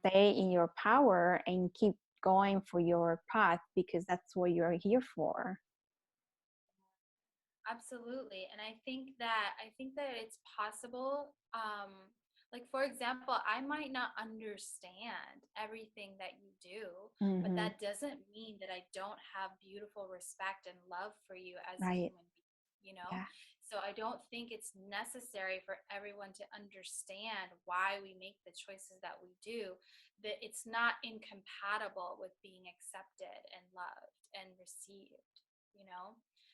stay in your power and keep going for your path, because that's what you're here for. Absolutely. And I think that it's possible. Like for example, I might not understand everything that you do, but Mm-hmm. that doesn't mean that I don't have beautiful respect and love for you as a Right. human being. Yeah. So I don't think it's necessary for everyone to understand why we make the choices that we do, that it's not incompatible with being accepted and loved and received.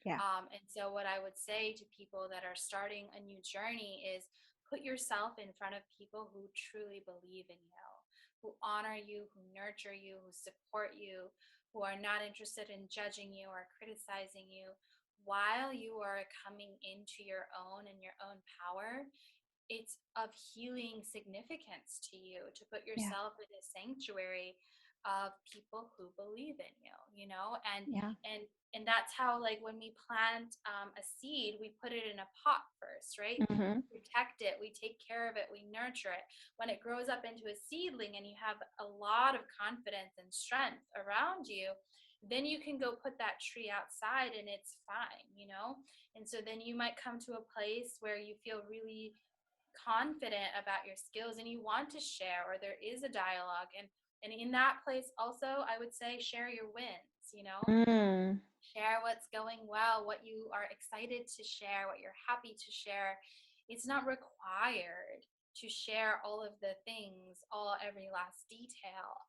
Yeah. And so, what I would say to people that are starting a new journey is put yourself in front of people who truly believe in you, who honor you, who nurture you, who support you, who are not interested in judging you or criticizing you while you are coming into your own and your own power. It's of healing significance to you to put Yeah. yourself in a sanctuary of people who believe in you, and Yeah. and and that's how, like, when we plant a seed, we put it in a pot first, right? Mm-hmm. We protect it, we take care of it, we nurture it. When it grows up into a seedling and you have a lot of confidence and strength around you, then you can go put that tree outside and it's fine. And so then you might come to a place where you feel really confident about your skills and you want to share, or there is a dialogue, and in that place also, I would say, share your wins. Mm. Share what's going well, what you are excited to share, what you're happy to share. It's not required to share all of the things, every last detail,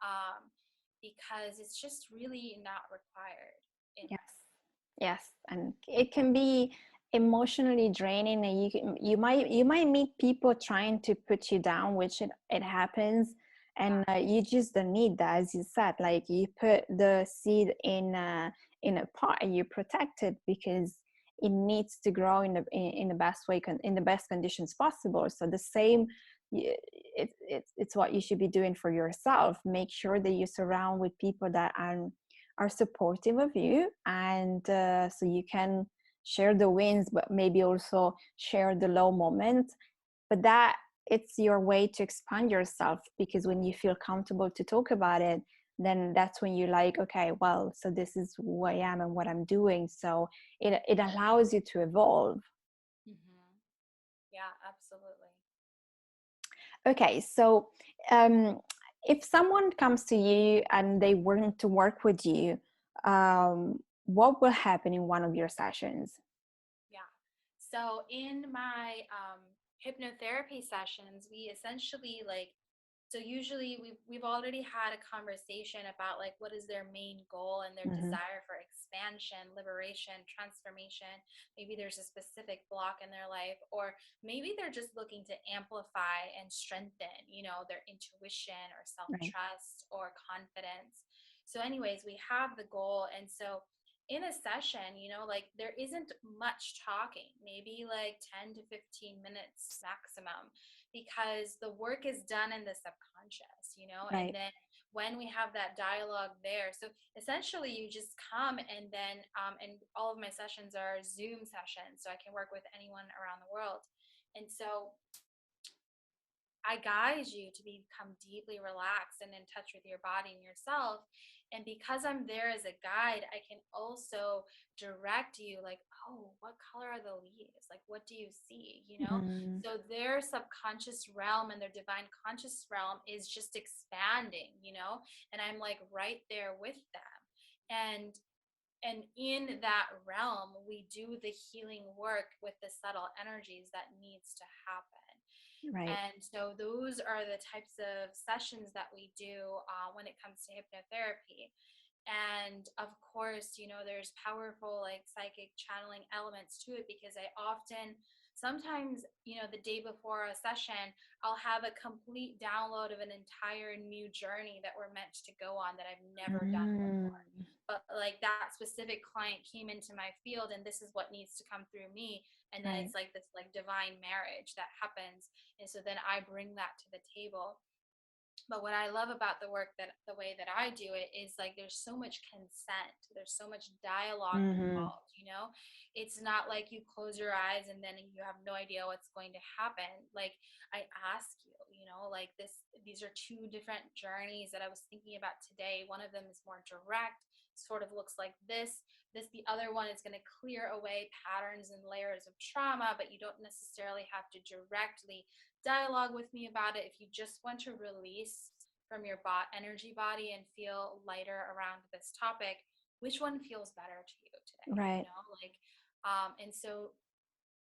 because it's just really not required in Yes. life. Yes. And it can be emotionally draining, and you might meet people trying to put you down, which it happens. And you just don't need that. As you said, like, you put the seed in a pot and you protect it, because it needs to grow in the best way, in the best conditions possible. So the same, it's what you should be doing for yourself. Make sure that you surround with people that are supportive of you, and so you can share the wins, but maybe also share the low moments. But that, it's your way to expand yourself, because when you feel comfortable to talk about it, then that's when you're like, okay, well, so this is who I am and what I'm doing. So it allows you to evolve. Mm-hmm. Yeah, absolutely. Okay, so um, if someone comes to you and they want to work with you, um, what will happen in one of your sessions? Yeah. So in my hypnotherapy sessions, we essentially so usually we've already had a conversation about like what is their main goal and their Mm-hmm. desire for expansion, liberation, transformation. Maybe there's a specific block in their life, or maybe they're just looking to amplify and strengthen, their intuition or Right. self-trust or confidence. So anyways, we have the goal, and so in a session, like there isn't much talking, maybe like 10 to 15 minutes maximum, because the work is done in the subconscious, and Right. then when we have that dialogue there. So essentially, you just come, and then, and all of my sessions are Zoom sessions, so I can work with anyone around the world. And so I guide you to become deeply relaxed and in touch with your body and yourself. And because I'm there as a guide, I can also direct you like, oh, what color are the leaves? Like, what do you see? Mm, So their subconscious realm and their divine conscious realm is just expanding, and I'm like right there with them. And in that realm, we do the healing work with the subtle energies that needs to happen. right. And so those are the types of sessions that we do when it comes to hypnotherapy. And of course, there's powerful like psychic channeling elements to it, because I often, sometimes, the day before a session, I'll have a complete download of an entire new journey that we're meant to go on that I've never done Mm, before. But like that specific client came into my field, and this is what needs to come through me. And then right. it's like this like divine marriage that happens. And so then I bring that to the table. But what I love about the work, that the way that I do it, is like there's so much consent, there's so much dialogue Mm-hmm. involved. It's not like you close your eyes and then you have no idea what's going to happen. Like I ask you, like these are two different journeys that I was thinking about today. One of them is more direct, sort of looks like this. The other one is going to clear away patterns and layers of trauma, but you don't necessarily have to directly dialogue with me about it. If you just want to release from your energy body and feel lighter around this topic, which one feels better to you today? Right. And so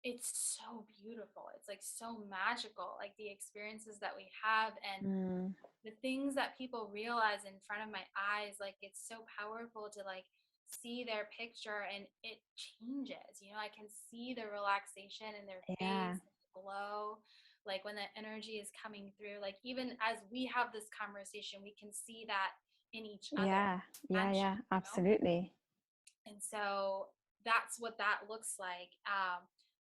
it's so beautiful. It's like so magical, like the experiences that we have, and Mm, the things that people realize in front of my eyes. Like it's so powerful to like see their picture, and it changes. I can see the relaxation in their yeah. face, the glow, like when the energy is coming through. Like even as we have this conversation, we can see that in each other, Yeah. Yeah. expansion, Yeah. Absolutely. and so that's what that looks like.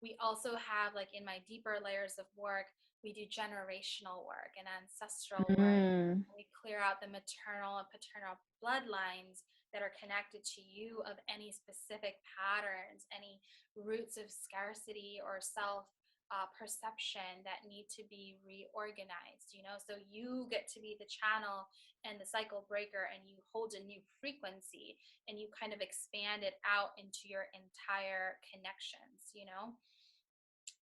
We also have, like in my deeper layers of work, we do generational work and ancestral work. Mm, We clear out the maternal and paternal bloodlines that are connected to you, of any specific patterns, any roots of scarcity or self perception that need to be reorganized. So you get to be the channel and the cycle breaker, and you hold a new frequency, and you kind of expand it out into your entire connections.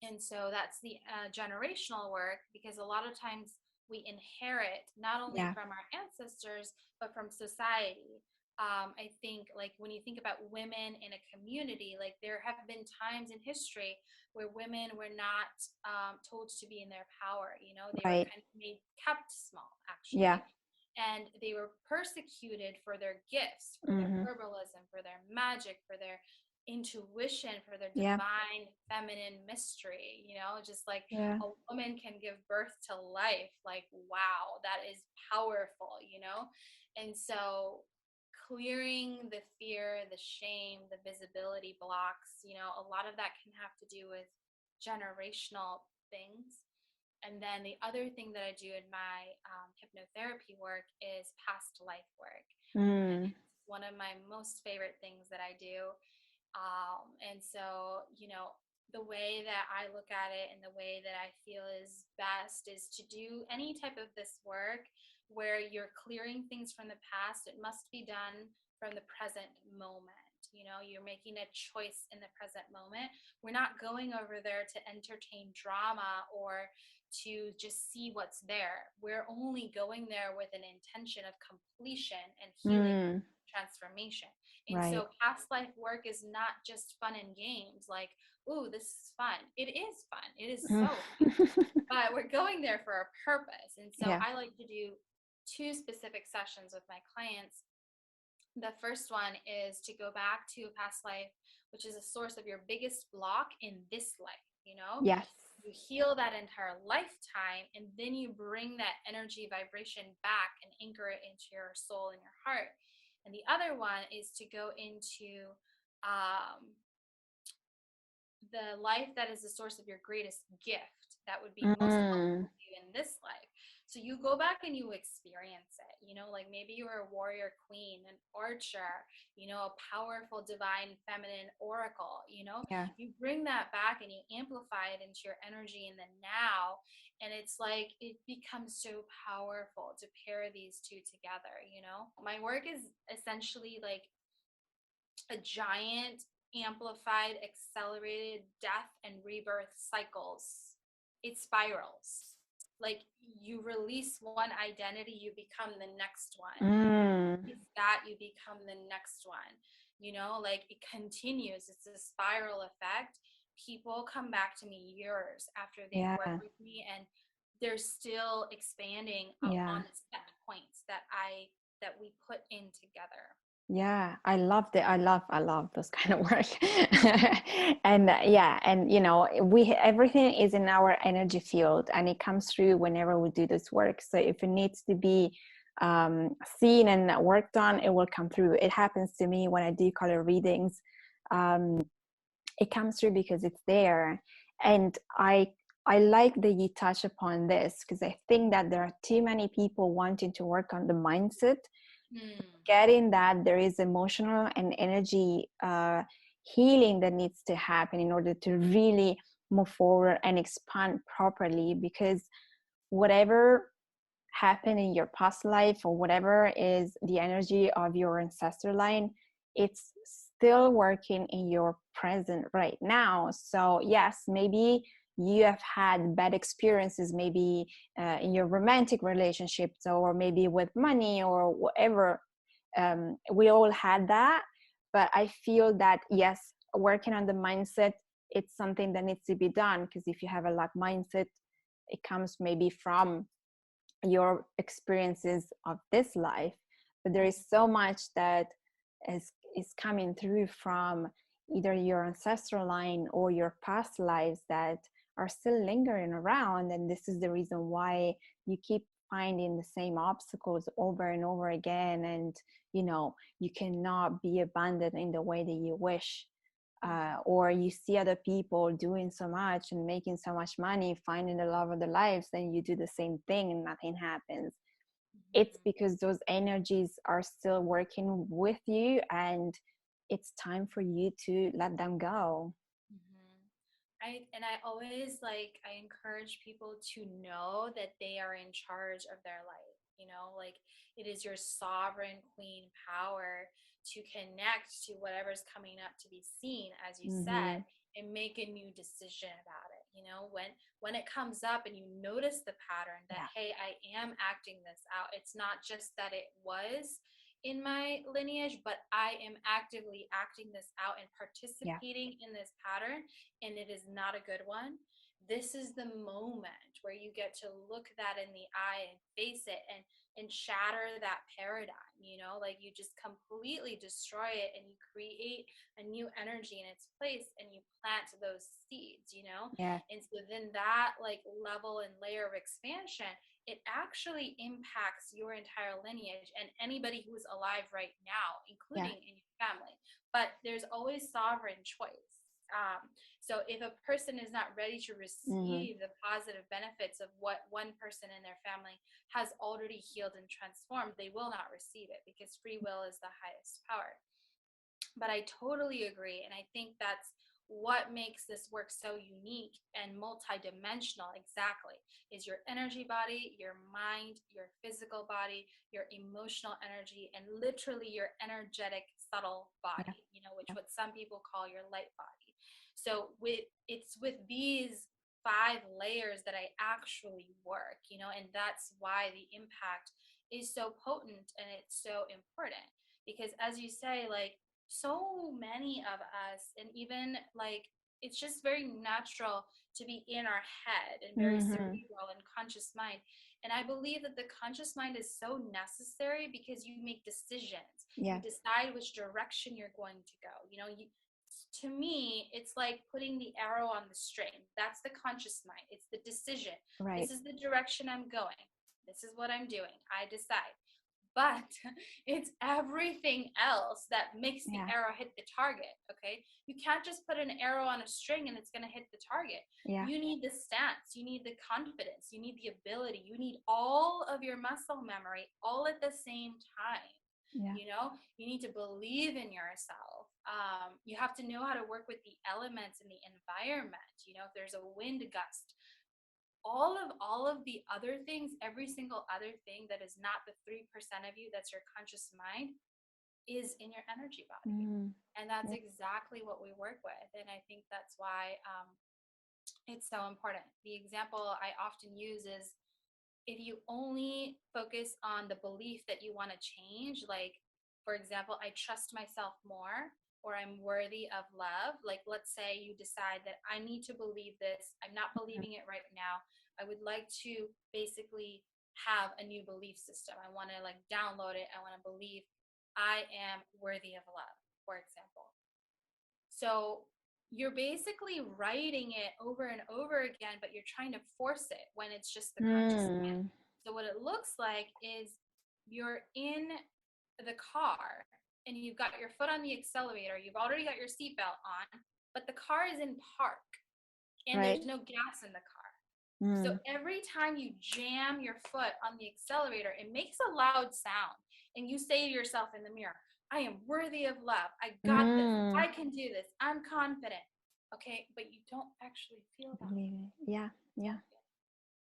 And so that's the generational work, because a lot of times we inherit not only yeah. from our ancestors, but from society. I think, like, when you think about women in a community, like, there have been times in history where women were not told to be in their power. They were Right. kind of made, kept small, Yeah. actually. And they were persecuted for their gifts, for their Mm-hmm. herbalism, for their magic, for their intuition, for their Yeah. divine feminine mystery. Just like Yeah. a woman can give birth to life, like, wow, that is powerful. And so clearing the fear, the shame, the visibility blocks, a lot of that can have to do with generational things. And then the other thing that I do in my hypnotherapy work is past life work. And Mm, it's one of my most favorite things that I do. And so, the way that I look at it and the way that I feel is best is to do any type of this work where you're clearing things from the past. It must be done from the present moment. You're making a choice in the present moment. We're not going over there to entertain drama or to just see what's there. We're only going there with an intention of completion and healing, mm, transformation. And Right. so past life work is not just fun and games like, ooh, this is fun. It is fun. It is Mm. so fun. But we're going there for a purpose. And so Yeah. I like to do 2 specific sessions with my clients. The first one is to go back to a past life, which is a source of your biggest block in this life, you know? Yes. You heal that entire lifetime, and then you bring that energy vibration back and anchor it into your soul and your heart. And the other one is to go into um, the life that is the source of your greatest gift that would be most Mm. helpful to you in this life. So you go back and you experience it, you know, like maybe you're a warrior queen, an archer, you know, a powerful divine feminine oracle, you know, Yeah. you bring that back and you amplify it into your energy in the now. And it's like it becomes so powerful to pair these two together, you know. My work is essentially like a giant amplified accelerated death and rebirth cycles. It spirals, like you release one identity, you become the next one. Mm. It's that you become the next one, you know, like it continues. It's a spiral effect. People come back to me years after they've Yeah. worked with me, and they're still expanding Yeah. on the set points that we put in together. Yeah, I loved it. I love those kind of work. And yeah, and you know, everything is in our energy field and it comes through whenever we do this work. So if it needs to be seen and worked on, it will come through. It happens to me when I do color readings. Um, it comes through because it's there. And I like that you touch upon this because I think that there are too many people wanting to work on the mindset, Hmm. getting that there is emotional and energy healing that needs to happen in order to really move forward and expand properly, because whatever happened in your past life or whatever is the energy of your ancestor line, it's still working in your present right now. So yes, maybe you have had bad experiences, maybe in your romantic relationships or maybe with money or whatever. We all had that, but I feel that yes, working on the mindset, it's something that needs to be done, because if you have a lack mindset, it comes maybe from your experiences of this life, but there is so much that is coming through from either your ancestral line or your past lives that are still lingering around, and this is the reason why you keep finding the same obstacles over and over again, and you know, you cannot be abundant in the way that you wish. Or you see other people doing so much and making so much money, finding the love of their lives, then you do the same thing and nothing happens. It's Mhm. because those energies are still working with you, and it's time for you to let them go. Mhm. I always like I encourage people to know that they are in charge of their life. You know, like it is your sovereign queen power to connect to whatever's coming up to be seen, as you Mm-hmm. said, and make a new decision about it. You know, when it comes up and you notice the pattern that Yeah. hey, I am acting this out. It's not just that it was in my lineage, but I am actively acting this out and Yeah. participating in this pattern, and it is not a good one. This is the moment where you get to look that in the eye and face it and shatter that paradigm, you know, like you just completely destroy it and you create a new energy in its place and you plant those seeds, you know. Yeah. And so then that like level and layer of expansion, it actually impacts your entire lineage and anybody who's alive right now, Yeah. including in your family. But there's always sovereign choice. So if a person is not ready to Mm-hmm. receive the positive benefits of what one person in their family has already healed and transformed, they will not receive it because free will is the highest power. But I totally agree. And I think that's what makes this work so unique and multidimensional exactly is your energy body, your mind, your physical body, your emotional energy, and literally your energetic subtle Yeah. body, you know, which Yeah. what some people call your light body. So it's with these 5 layers that I actually work, you know, and that's why the impact is so potent and it's so important. because as you say, like so many of us, and even like it's just very natural to be in our head and very Mm-hmm. cerebral and conscious mind. And I believe that the conscious mind is so necessary because you make decisions. You Yeah. decide which direction you're going to go. You know, to me, it's like putting the arrow on the string. That's the conscious mind. It's the decision. Right. This is the direction I'm going. This is what I'm doing. I decide. But it's everything else that makes the Yeah. arrow hit the target. Okay. You can't just put an arrow on a string and it's going to hit the target. Yeah. You need the stance, you need the confidence, you need the ability, you need all of your muscle memory all at the same time. Yeah. You know, you need to believe in yourself. You have to know how to work with the elements in the environment. You know, if there's a wind gust, all of the other things, every single other thing that is not the 3% of you, that's your conscious mind, is in your energy body. Mm. And that's Yeah. exactly what we work with. And I think that's why it's so important. The example I often use is, if you only focus on the belief that you want to change, like, for example, I trust myself more, or I'm worthy of love. Like, let's say you decide that I need to believe this. I'm not believing it right now. I would like to basically have a new belief system. I want to like download it. I want to believe I am worthy of love, for example. So you're basically writing it over and over again, but you're trying to force it when it's just the conscious mind. Mm. So what it looks like is you're in the car and you've got your foot on the accelerator. You've already got your seatbelt on, but the car is in park and Right. there's no gas in the car. So Mm. every time you jam your foot on the accelerator, it makes a loud sound. And you say to yourself in the mirror, I am worthy of love. I got this. Mm. I can do this. I'm confident. Okay. But you don't actually feel that. Believe it. Yeah. You Yeah. don't feel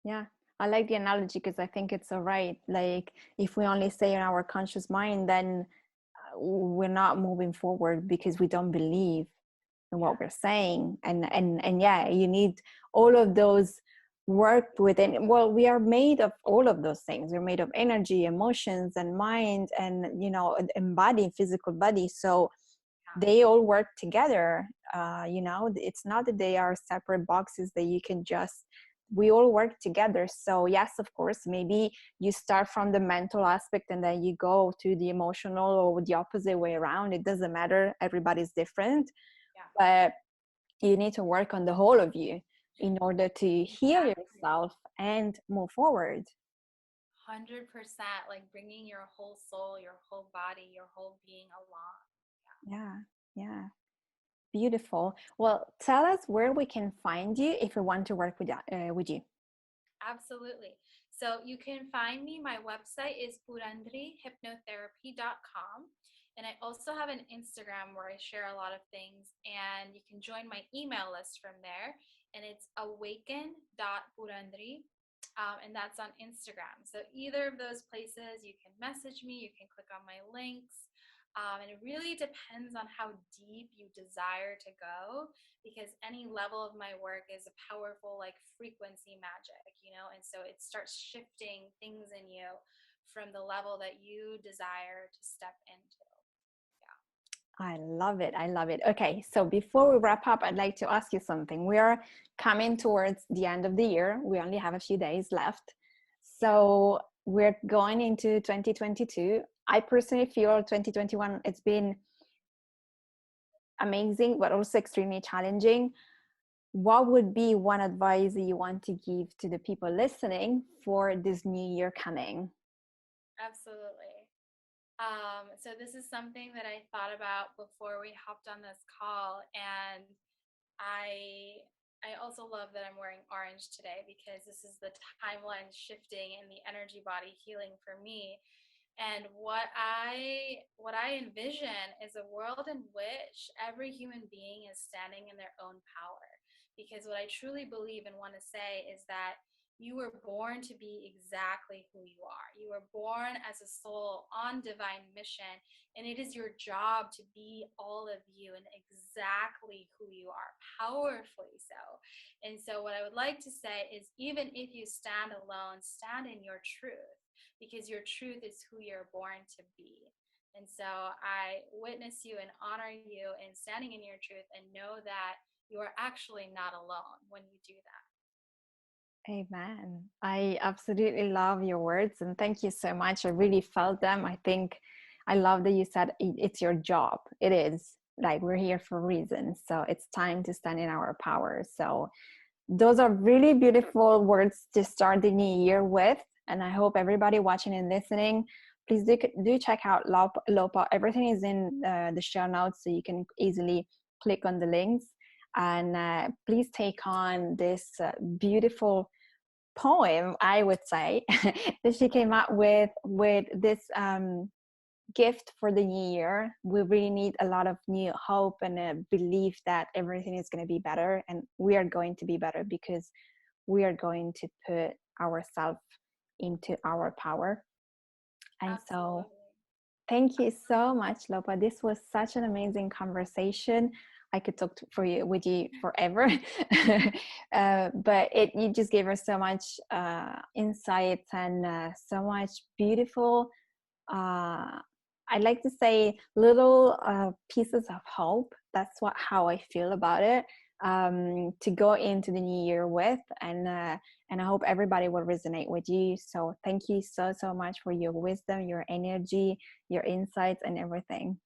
Yeah. I like the analogy because I think it's so right. Like, if we only stay in our conscious mind, then we're not moving forward because we don't believe in what we're saying. And yeah, you need all of those work within. Well, we are made of all of those things. We're made of energy, emotions, and mind, and and body, physical body. So they all work together. It's not that they are separate boxes that you can just, we all work together. So yes, of course, maybe you start from the mental aspect and then you go to the emotional, or the opposite way around. It doesn't matter, everybody's different. Yeah. But you need to work on the whole of you in order to heal Exactly. yourself and move forward. 100%, like bringing your whole soul, your whole body, your whole being along. Yeah. Yeah. Beautiful. Well, tell us where we can find you if we want to work with you. Absolutely. So you can find me. My website is purandrihypnotherapy.com. And I also have an Instagram where I share a lot of things. And you can join my email list from there. And it's awaken.purandri. And that's on Instagram. So either of those places, you can message me, you can click on my links. And it really depends on how deep you desire to go, because any level of my work is a powerful like frequency magic, and so it starts shifting things in you from the level that you desire to step into. I love it. I love it. Okay, so before we wrap up, I'd like to ask you something. We are coming towards the end of the year. We only have a few days left. So we're going into 2022. I personally feel 2021, it's been amazing, but also extremely challenging. What would be one advice that you want to give to the people listening for this new year coming? Absolutely. So this is something that I thought about before we hopped on this call, and I also love that I'm wearing orange today, because this is the timeline shifting and the energy body healing for me. And what I envision is a world in which every human being is standing in their own power. Because what I truly believe and want to say is that you were born to be exactly who you are. You were born as a soul on divine mission, and it is your job to be all of you and exactly who you are, powerfully so. And so what I would like to say is, even if you stand alone, stand in your truth, because your truth is who you're born to be. And so I witness you and honor you in standing in your truth, and know that you are actually not alone when you do that. Amen. I absolutely love your words, and thank you so much. I really felt them. I think I love that you said it's your job. It is, like, we're here for a reason. So it's time to stand in our power. So those are really beautiful words to start the new year with. And I hope everybody watching and listening, please do check out Lopa. Everything is in the show notes, so you can easily click on the links. And please take on this beautiful poem, I would say, that she came up with this gift for the new year. We really need a lot of new hope and a belief that everything is going to be better, and we are going to be better because we are going to put ourselves into our power. And Absolutely. so thank you so much, Lopa. This was such an amazing conversation. I could talk with you forever, but you just gave us so much insights and so much beautiful, I like to say, little pieces of hope. That's how I feel about it, to go into the new year with, and I hope everybody will resonate with you. So thank you so much for your wisdom, your energy, your insights, and everything.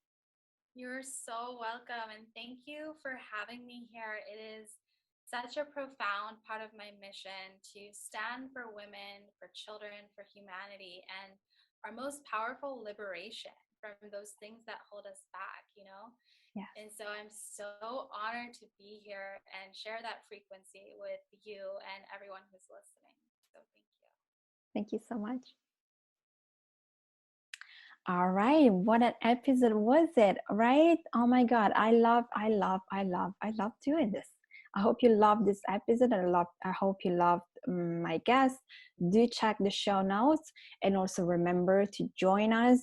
You're so welcome, and thank you for having me here. It is such a profound part of my mission to stand for women, for children, for humanity, and our most powerful liberation from those things that hold us back, Yes. And so I'm so honored to be here and share that frequency with you and everyone who's listening. So thank you. Thank you so much. All right, what an episode was it, right? Oh my God, I love doing this. I hope you loved this episode. I hope you loved my guest. Do check the show notes, and also remember to join us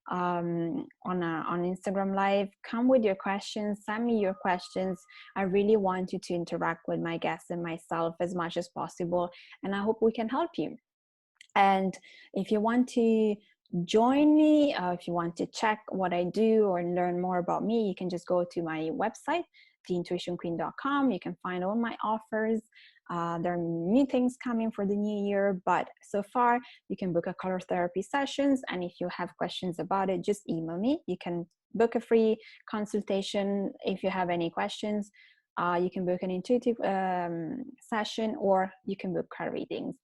on Instagram Live. Come with your questions. Send me your questions. I really want you to interact with my guests and myself as much as possible, and I hope we can help you. And if you want to join me, if you want to check what I do or learn more about me, you can just go to my website, theintuitionqueen.com. You can find all my offers. There are new things coming for the new year, but so far you can book a color therapy sessions. And if you have questions about it, just email me. You can book a free consultation if you have any questions. You can book an intuitive session, or you can book card readings.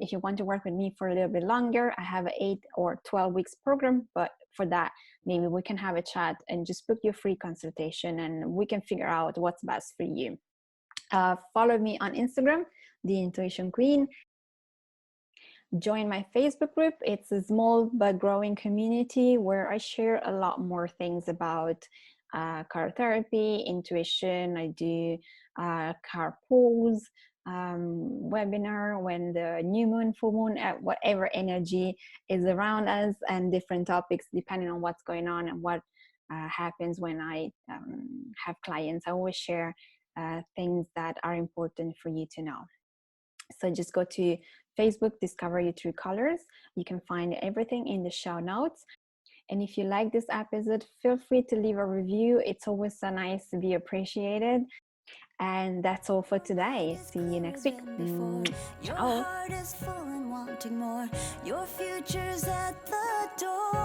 If you want to work with me for a little bit longer, I have an 8 or 12 weeks program, but for that, maybe we can have a chat and just book your free consultation, and we can figure out what's best for you. Follow me on Instagram, The Intuition Queen. Join my Facebook group. It's a small but growing community where I share a lot more things about card therapy, intuition. I do card pulls, webinar when the new moon, full moon, whatever energy is around us, and different topics depending on what's going on and what happens when I have clients. I always share things that are important for you to know. So just go to Facebook, Discover Your True Colors. You can find everything in the show notes. And if you like this episode, feel free to leave a review. It's always so nice to be appreciated. And that's all for today. See you next week. Your heart is full and wanting more. Your future's at the door.